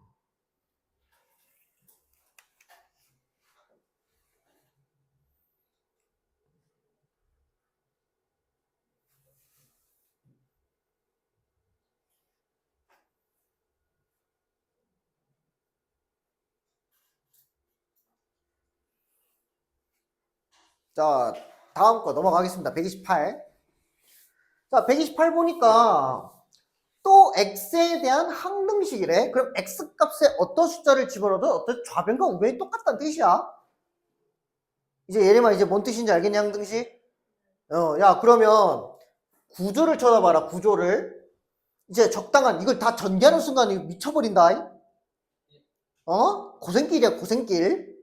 자, 다음 거 넘어가겠습니다. 128. 자, 128 보니까 또 x에 대한 항등식이래. 그럼 x 값에 어떤 숫자를 집어넣어도 어떤 좌변과 우변이 똑같다는 뜻이야. 이제 예림아 이제 뭔 뜻인지 알겠냐, 항등식? 야, 그러면 구조를 쳐다봐라, 구조를. 이제 적당한, 이걸 다 전개하는 순간 이거 미쳐버린다. 고생길이야, 고생길.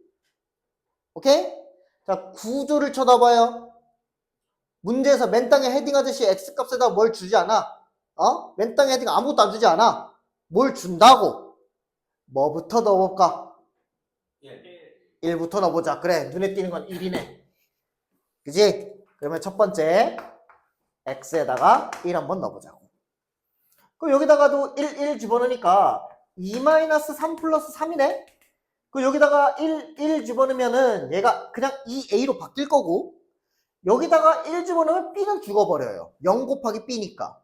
오케이? 자, 구조를 쳐다봐요. 문제에서 맨땅에 헤딩하듯이 x값에다 뭘 주지 않아. 맨땅에 헤딩 아무것도 안 주지 않아. 뭘 준다고. 뭐부터 넣어볼까? 1부터 넣어보자. 그래, 눈에 띄는 건 1이네. 그지? 그러면 첫 번째 x에다가 1 한번 넣어보자고. 그럼 여기다가도 1 집어넣으니까 2-3 플러스 3이네? 그 여기다가 1 집어넣으면은 얘가 그냥 2a로 바뀔 거고, 여기다가 1 집어넣으면 b는 죽어버려요. 0 곱하기 b니까.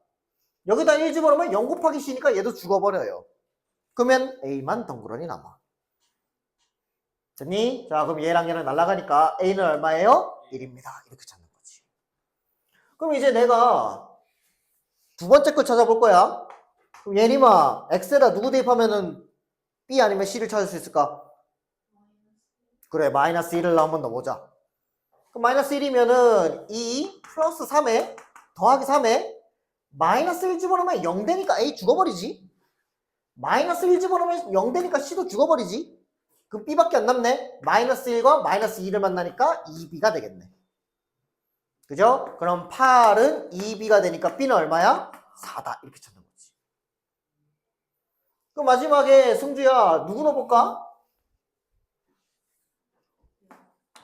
여기다 1 집어넣으면 0 곱하기 c니까 얘도 죽어버려요. 그러면 a만 덩그러니 남아. 됐니? 자, 그럼 얘랑 얘랑 날아가니까 a는 얼마예요? 1입니다. 이렇게 찾는 거지. 그럼 이제 내가 두 번째 걸 찾아볼 거야. 그럼 예림아, x에다 누구 대입하면은 b 아니면 c를 찾을 수 있을까? 그래, 마이너스 1을 한번 넣어보자. 그럼 마이너스 1이면은 2 플러스 3에 더하기 3에 마이너스 1 집어넣으면 0 되니까 a 죽어버리지. 마이너스 1 집어넣으면 0 되니까 c도 죽어버리지. 그럼 b밖에 안 남네. 마이너스 1과 마이너스 2를 만나니까 2b가 되겠네. 그죠? 그럼 8은 2b가 되니까 b는 얼마야? 4다. 이렇게 찾는 거지. 그럼 마지막에 승주야, 누구 넣어볼까?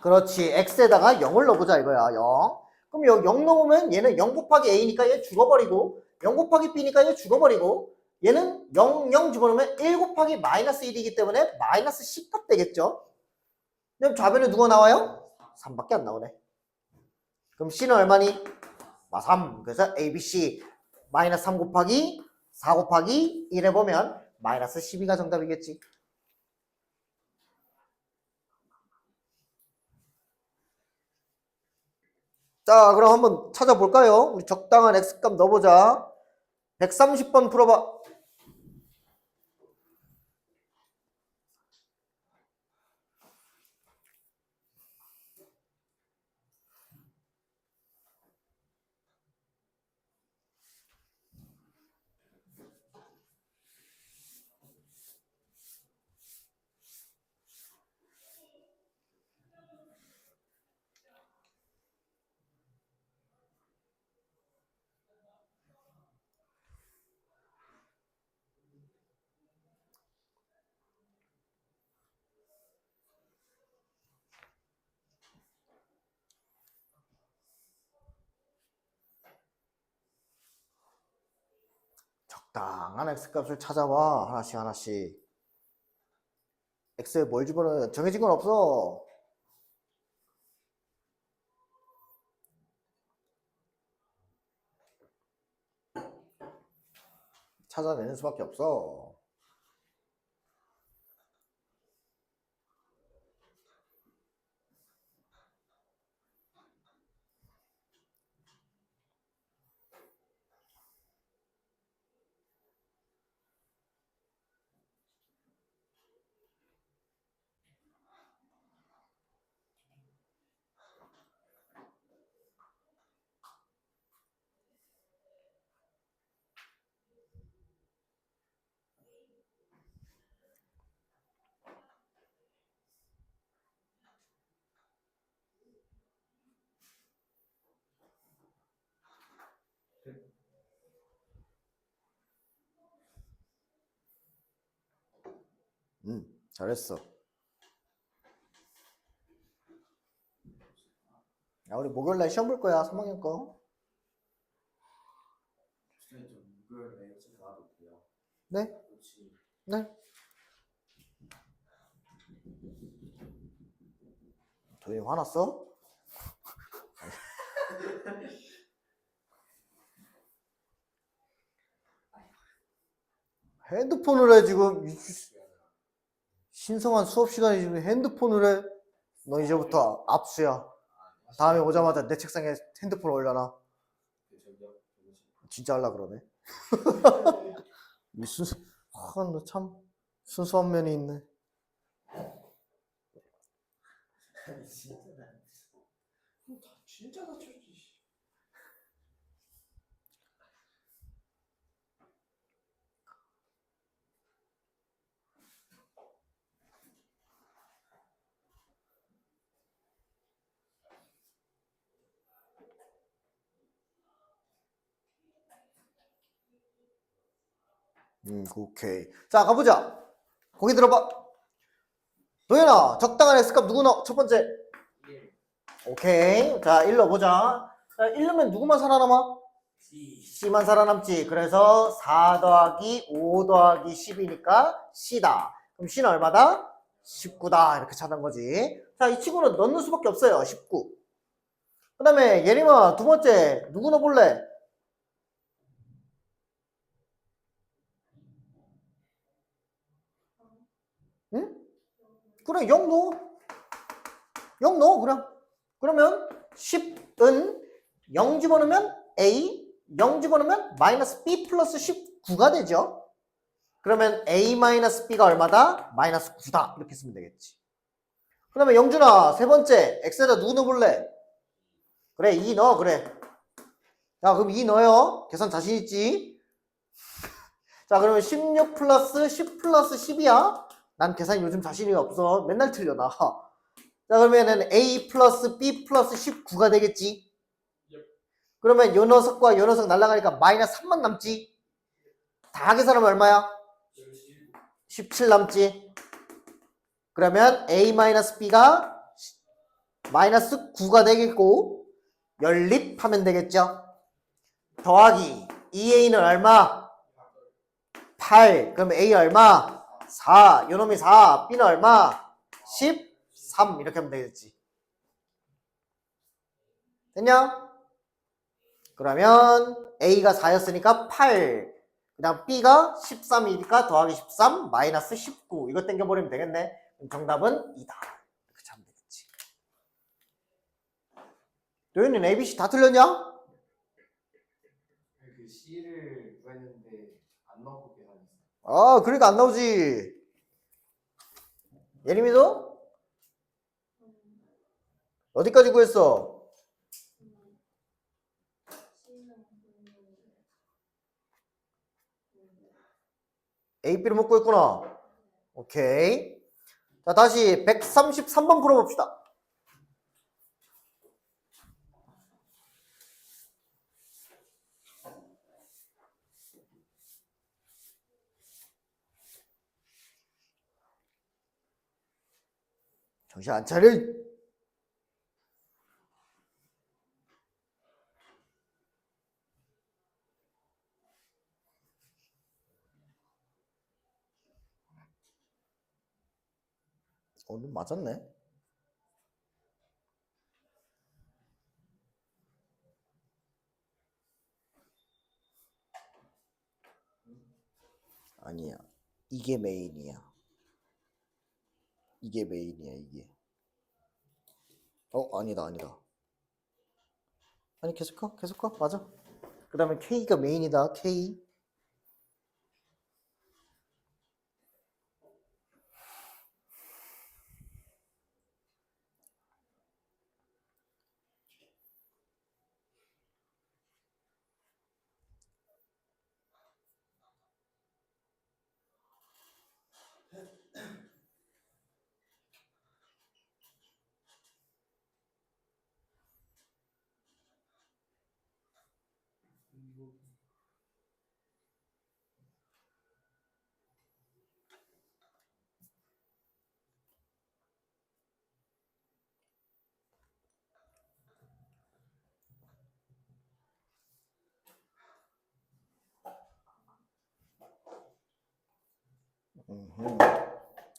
그렇지. x에다가 0을 넣어보자 이거야. 0. 그럼 여기 0 넣으면 얘는 0 곱하기 a니까 얘 죽어버리고, 0 곱하기 b니까 얘 죽어버리고, 얘는 0, 0 집어넣으면 1 곱하기 마이너스 1이기 때문에 마이너스 10값 되겠죠? 그럼 좌변에 누가 나와요? 3밖에 안 나오네. 그럼 c는 얼마니? 3. 그래서 a, b, c 마이너스 3 곱하기 4 곱하기 1 해보면 마이너스 12가 정답이겠지. 자, 그럼 한번 찾아볼까요? 우리 적당한 x값 넣어보자. 130번 풀어봐. 적당한 x값을 찾아봐. 하나씩 하나씩. x에 뭘 집어넣어요? 정해진 건 없어. 찾아내는 수밖에 없어. 잘했어. 야, 우리 목요일날 시험 볼 거야, 3학년 거. 선생님 좀 목요일에 책 놔둘게요. 네? 그렇지. 네? 도현이 화났어? 핸드폰을 해, 지금. 신성한 수업 시간에 지금 핸드폰을 해. 너 이제부터 압수야. 다음에 오자마자 내 책상에 핸드폰 올려놔. 저기요. 진짜 할라 그러네. 이 순수, 너 참 순수한 면이 있네. 진짜 다쳤지. 오케이. 자, 가보자. 거기 들어봐. 도현아, 적당한 X값 누구 넣어? 첫 번째. 1. 오케이. 자, 1 넣어보자. 자, 1 넣으면 누구만 살아남아? C. C만 살아남지. 그래서 4 더하기 5 더하기 10이니까 C다. 그럼 C는 얼마다? 19다. 이렇게 찾은 거지. 자, 이 친구는 넣는 수밖에 없어요. 19. 그 다음에 예림아, 두 번째. 누구 넣어볼래? 응? 그래, 0 넣어. 0 넣어, 그냥. 그러면 10은 0 집어넣으면 A, 0 집어넣으면 마이너스 B 플러스 19가 되죠. 그러면 A 마이너스 B가 얼마다? 마이너스 9다. 이렇게 쓰면 되겠지. 그 다음에 영준아, 세 번째. X에다 누구 넣어볼래? 그래, 2 넣어, 그래. 자, 그럼 2 넣어요. 계산 자신 있지? 자, 그러면 16 플러스 10 플러스 10이야. 난 계산 요즘 자신이 없어. 맨날 틀려, 나. 자, 그러면은 A 플러스 B 플러스 19가 되겠지? 그러면 요 녀석과 요 녀석 날라가니까 마이너스 3만 남지? 다 계산하면 얼마야? 17 남지? 그러면 A 마이너스 B가 마이너스 9가 되겠고 연립하면 되겠죠? 더하기 2A는 얼마? 8. 그럼 A 얼마? 4. 요놈이 4. B는 얼마? 13. 이렇게 하면 되겠지. 됐냐? 그러면 A가 4였으니까 8. 그 다음 B가 13이니까 더하기 13 마이너스 19. 이거 땡겨버리면 되겠네. 그럼 정답은 2다. 이렇게 하면 되겠지. 도현이는 ABC 다 틀렸냐? 그 C를 구했는데 안 넣고 계산했어. 아, 그러니까 안 나오지. 예림이도? 어디까지 구했어? A, B를 못 구했구나. 오케이. 자, 다시 133번 풀어봅시다. 정신 안 차려. 오늘 맞았네. 아니야. 이게 메인이야. 이게 메인이야, 이게. 아니다, 아니다. 아니, 계속 가, 계속 가. 맞아. 그 다음에 K가 메인이다, K.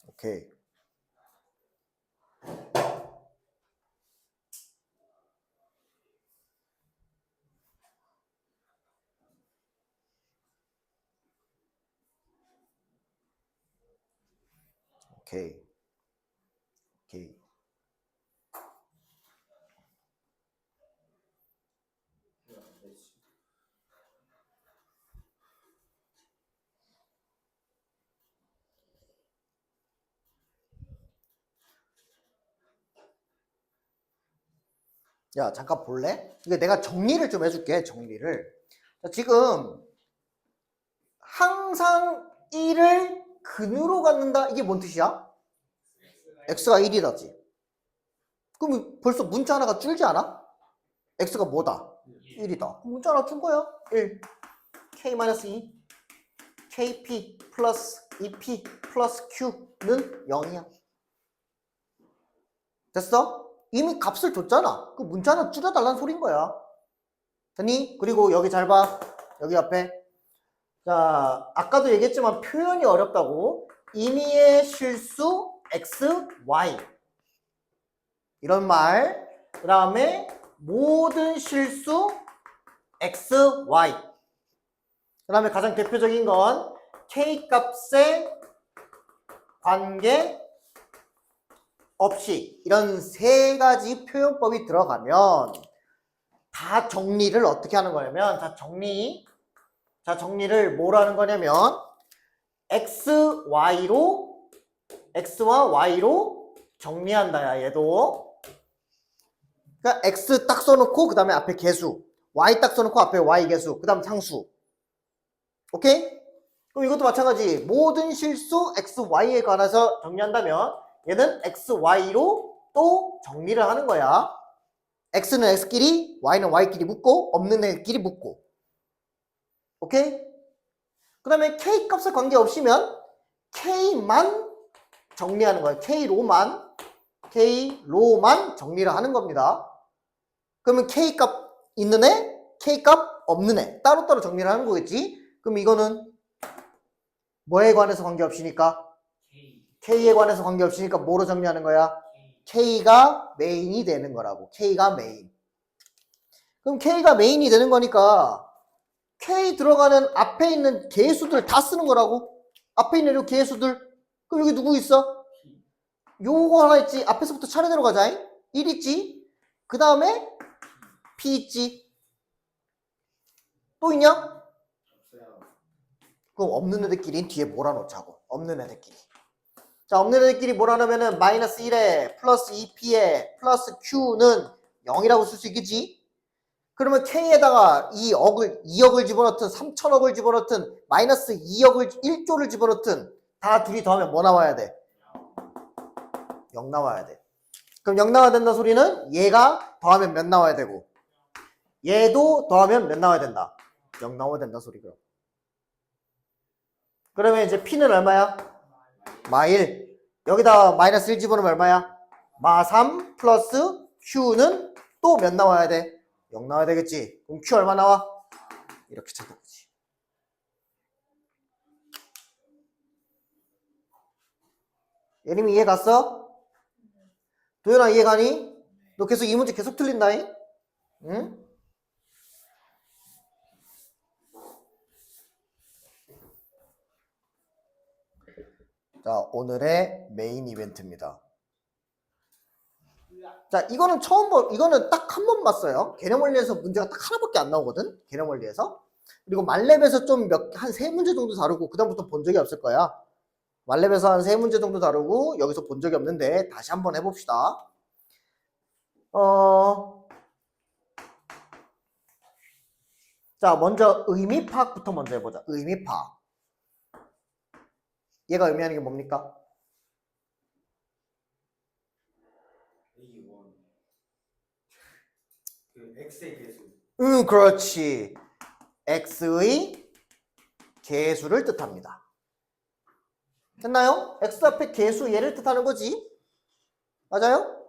오케이. 오케이. 오케이. 야, 잠깐 볼래? 이게 내가 정리를 좀 해줄게, 정리를. 자, 지금 항상 1을 근으로 갖는다? 이게 뭔 뜻이야? x가 1이다지. 그럼 벌써 문자 하나가 줄지 않아? x가 뭐다? 1이다. 문자 하나 준 거야. 1. k-2 kp 플러스 2p 플러스 q는 0이야. 됐어? 이미 값을 줬잖아. 그 문자는 줄여달라는 소린 거야. 됐니? 그리고 여기 잘 봐. 여기 앞에. 자, 아까도 얘기했지만 표현이 어렵다고. 임의의 실수 x, y. 이런 말. 그 다음에 모든 실수 x, y. 그 다음에 가장 대표적인 건 k 값의 관계 없이 이런 세 가지 표현법이 들어가면 다 정리를 어떻게 하는 거냐면 정리를 뭐로 하는 거냐면 x, y로 x와 y로 정리한다. 야, 얘도. 그러니까 x 딱 써놓고 그 다음에 앞에 개수, y 딱 써놓고 앞에 y 개수, 그 다음 상수. 오케이? 그럼 이것도 마찬가지. 모든 실수 x, y에 관해서 정리한다면 얘는 x, y로 또 정리를 하는 거야. x는 x끼리, y는 y끼리 묶고 없는 애끼리 묶고. 오케이? 그 다음에 k 값에 관계없이면 k만 정리하는 거예요. k로만 정리를 하는 겁니다. 그러면 k 값 있는 애, k 값 없는 애 따로따로 정리를 하는 거겠지. 그럼 이거는 뭐에 관해서 관계없이니까? K에 관해서 관계없으니까 뭐로 정리하는 거야? K가 메인이 되는 거라고. K가 메인. 그럼 K가 메인이 되는 거니까 K 들어가는 앞에 있는 개수들 다 쓰는 거라고. 앞에 있는 요 개수들. 그럼 여기 누구 있어? 요거 하나 있지. 앞에서부터 차례대로 가자. 1 있지. 그 다음에 P 있지. 또 있냐? 그럼 없는 애들끼리는 뒤에 몰아놓자고. 없는 애들끼리. 자, 없는 애들끼리 몰아놓으면은 마이너스 1에 플러스 2p에 플러스 q는 0이라고 쓸 수 있겠지? 그러면 k에다가 2억을 집어넣든 3천억을 집어넣든 마이너스 2억을 1조를 집어넣든 다 둘이 더하면 뭐 나와야 돼? 0 나와야 돼. 그럼 0 나와야 된다 소리는 얘가 더하면 몇 나와야 되고 얘도 더하면 몇 나와야 된다? 0 나와야 된다 소리고요. 그러면 이제 p는 얼마야? 마1. 여기다 마이너스 1 집어넣으면 얼마야? 마3 플러스 q는 또 몇 나와야 돼? 0 나와야 되겠지. 그럼 q 얼마 나와? 이렇게 찾는 거지. 예림이 이해 갔어? 도현아 이해 가니? 너 계속 이 문제 계속 틀린다잉? 응? 자, 오늘의 메인 이벤트입니다. 자, 이거는 이거는 딱 한 번 봤어요. 개념 원리에서 문제가 딱 하나밖에 안 나오거든. 개념 원리에서. 그리고 말렙에서 좀 한 세 문제 정도 다루고 그다음부터 본 적이 없을 거야. 말렙에서 한 세 문제 정도 다루고 여기서 본 적이 없는데 다시 한번 해봅시다. 자, 먼저 의미 파악부터 먼저 해보자. 의미 파악. 얘가 의미하는 게 뭡니까? 그 x의 개수. 그렇지. x의 개수를 뜻합니다. 됐나요? x 앞에 개수 얘를 뜻하는 거지. 맞아요?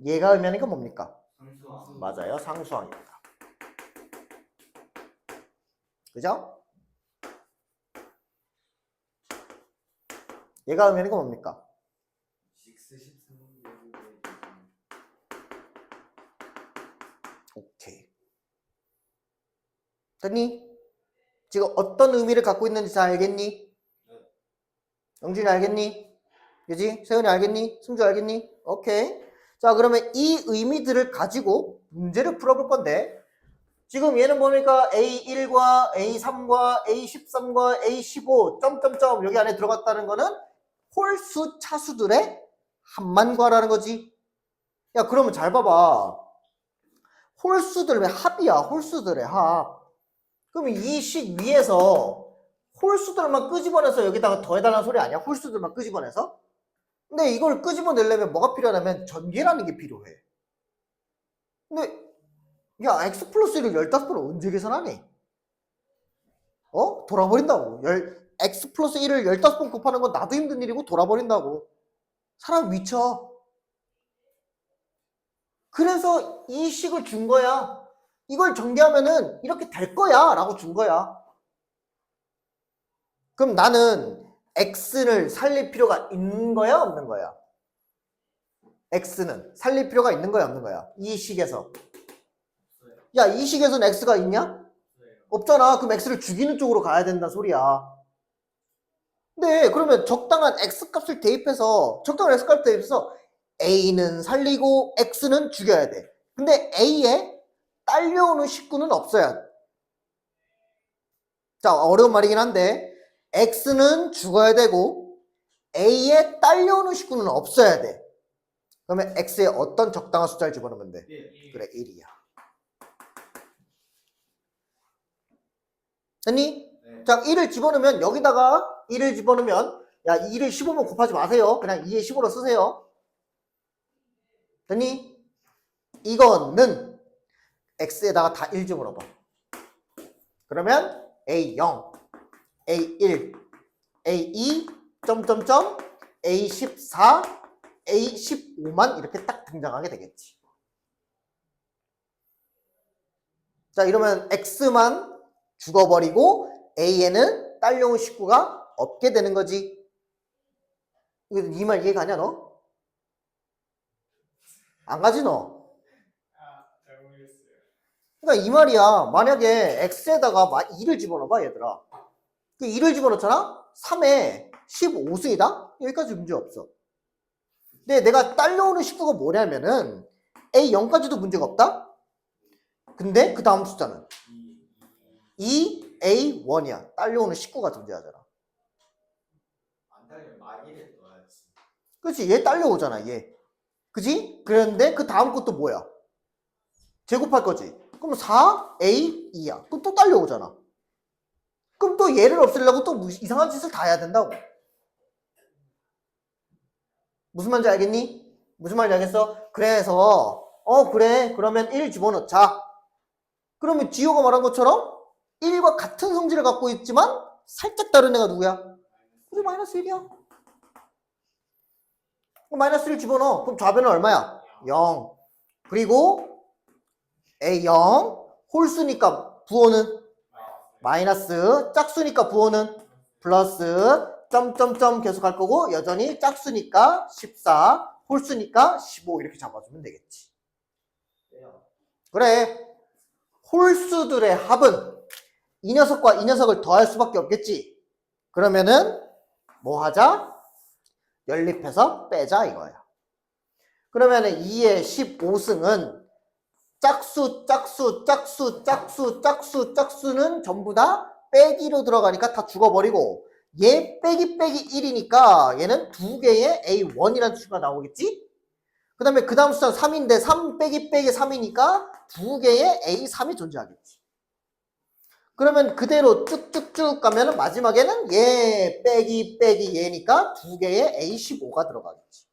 얘가 의미하는 게 뭡니까? 상수항. 맞아요. 상수항입니다. 그죠? 얘가 의미하는 건 뭡니까? 6, 13 오케이. 됐니? 지금 어떤 의미를 갖고 있는지 잘 알겠니? 영준이 알겠니? 그지? 세훈이 알겠니? 승주 알겠니? 오케이. 자, 그러면 이 의미들을 가지고 문제를 풀어볼 건데, 지금 얘는 뭡니까? A1과 A3과 A13과 A15 점점점 여기 안에 들어갔다는 거는 홀수 차수들의 합만과라는 거지. 야, 그러면 잘 봐봐. 홀수들 왜 합이야? 홀수들의 합. 그럼 이 식 위에서 홀수들만 끄집어내서 여기다가 더해달라는 소리 아니야? 홀수들만 끄집어내서? 근데 이걸 끄집어내려면 뭐가 필요하냐면 전개라는 게 필요해. 근데 야, x 플러스 1을 15번을 언제 계산하니? 돌아버린다고. x 플러스 1을 15번 곱하는 건 나도 힘든 일이고 돌아버린다고. 사람 미쳐. 그래서 이 식을 준 거야. 이걸 전개하면은 이렇게 될 거야 라고 준 거야. 그럼 나는 x를 살릴 필요가 있는 거야 없는 거야? x는 살릴 필요가 있는 거야 없는 거야? 이 식에서. 야, 이 식에서는 x가 있냐? 없잖아. 그럼 x를 죽이는 쪽으로 가야 된다 소리야. 근데 그러면 적당한 x값을 대입해서 a는 살리고 x는 죽여야 돼. 근데 a에 딸려오는 식구는 없어야 돼. 자, 어려운 말이긴 한데 x는 죽어야 되고 a에 딸려오는 식구는 없어야 돼. 그러면 x에 어떤 적당한 숫자를 집어넣으면 돼? 그래, 1이야. 됐니? 네. 자, 1을 집어넣으면 여기다가 1을 집어넣으면 야, 2를 15번 곱하지 마세요. 그냥 2에 15로 쓰세요. 됐니? 이거는 x에다가 다 1 집어넣어봐. 그러면 A0, A1, A2, 점점점, A14, A15만 이렇게 딱 등장하게 되겠지. 자, 이러면 x만 죽어버리고 a에는 딸려온 식구가 없게 되는 거지. 이 말 이해가 가냐 너? 안 가지 너? 잘 모르겠어요. 그러니까 이 말이야. 만약에 x에다가 2를 집어넣어봐 얘들아. 그 2를 집어넣잖아? 3에 15승이다? 여기까지 문제 없어. 근데 내가 딸려오는 식구가 뭐냐면은 A0까지도 문제가 없다? 근데 그 다음 숫자는 2A1이야. 딸려오는 식구가 존재하잖아. 안 달리면 마기를 넣어야지. 그렇지? 얘 딸려오잖아 얘. 그지? 그런데 그 다음 것도 뭐야? 제곱할 거지. 그럼 4A2야. 그럼 또 딸려오잖아. 그럼 또 얘를 없애려고 또 이상한 짓을 다 해야 된다고. 무슨 말인지 알겠니? 무슨 말인지 알겠어? 그래서 그래 그러면 1 집어넣자. 그러면 지효가 말한 것처럼 1과 같은 성질을 갖고 있지만 살짝 다른 애가 누구야? 그래 마이너스 1이야. 마이너스 1 집어넣어. 그럼 좌변은 얼마야? 0. 그리고 A0 홀수니까 부호는 마이너스, 짝수니까 부호는 플러스, 점점점 계속 할 거고 여전히 짝수니까 14, 홀수니까 15 이렇게 잡아주면 되겠지. 그래. 홀수들의 합은 이 녀석과 이 녀석을 더할 수밖에 없겠지. 그러면은 뭐 하자? 연립해서 빼자 이거야. 그러면은 2의 15승은 짝수는 전부 다 빼기로 들어가니까 다 죽어버리고 얘 빼기 1이니까 얘는 두 개의 A1이라는 수가 나오겠지? 그 다음에 그 다음 숫자는 3인데 3 빼기 3이니까 두 개의 A3이 존재하겠지. 그러면 그대로 쭉쭉쭉 가면은 마지막에는 얘 빼기 얘니까 두 개의 A15가 들어가겠지.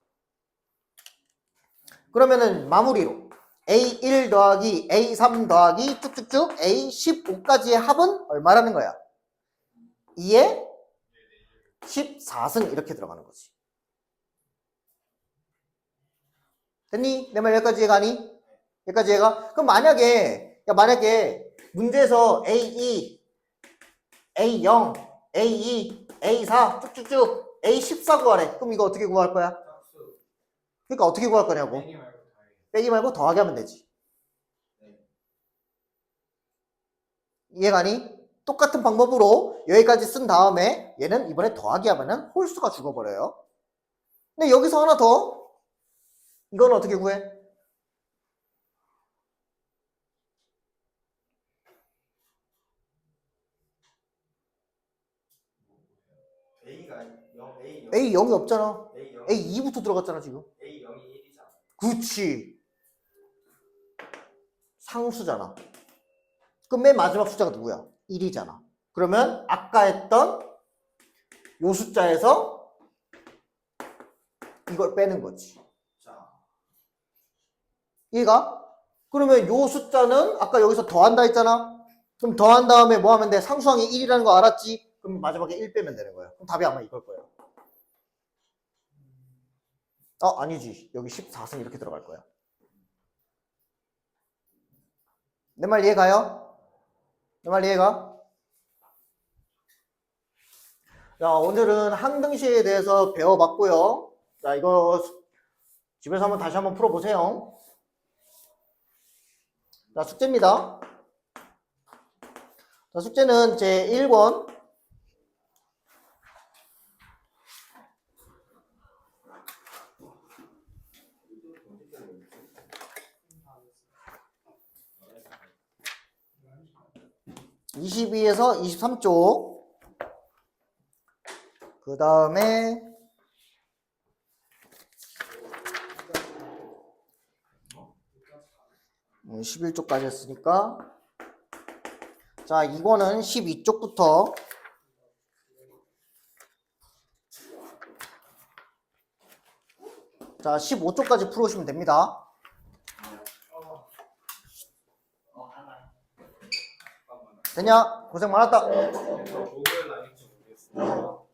그러면은 마무리로 A1 더하기 A3 더하기 쭉쭉쭉 A15까지의 합은 얼마라는 거야? 2에 14승 이렇게 들어가는 거지. 됐니? 내 말 여기까지 이해가니? 여기까지 이해가? 그럼 만약에 문제에서 A2, A0, A2, A4 쭉쭉쭉 A14 구하래. 그럼 이거 어떻게 구할 거야? 짝수. 그러니까 어떻게 구할 거냐고. 빼기 말고 더하기. 빼기 말고 더하기 하면 되지. 네. 이해가니? 똑같은 방법으로 여기까지 쓴 다음에 얘는 이번에 더하기 하면은 홀수가 죽어버려요. 근데 여기서 하나 더. 이건 어떻게 구해? A가 0, A 0. A 0이 없잖아. A 0. A 2부터 들어갔잖아 지금. A 0이 1이잖아. 그치. 상수잖아. 그럼 맨 마지막 숫자가 누구야? 1이잖아. 그러면 아까 했던 요 숫자에서 이걸 빼는 거지. 자, 이해가? 그러면 요 숫자는 아까 여기서 더한다 했잖아. 그럼 더한 다음에 뭐 하면 돼? 상수항이 1이라는 거 알았지? 그럼 마지막에 1 빼면 되는 거야. 그럼 답이 아마 이걸 거예요. 아니지. 여기 14승 이렇게 들어갈 거야. 내 말 이해가요? 내 말 이해가? 자, 오늘은 항등식에 대해서 배워봤고요. 자, 이거 집에서 한번 다시 한번 풀어보세요. 자, 숙제입니다. 자, 숙제는 제 1권 22에서 23쪽 그 다음에 11쪽까지 했으니까 자 이거는 12쪽부터 자 15쪽까지 풀어오시면 됩니다. 됐냐? 고생 많았다. 목요일 날인지 모르겠어요.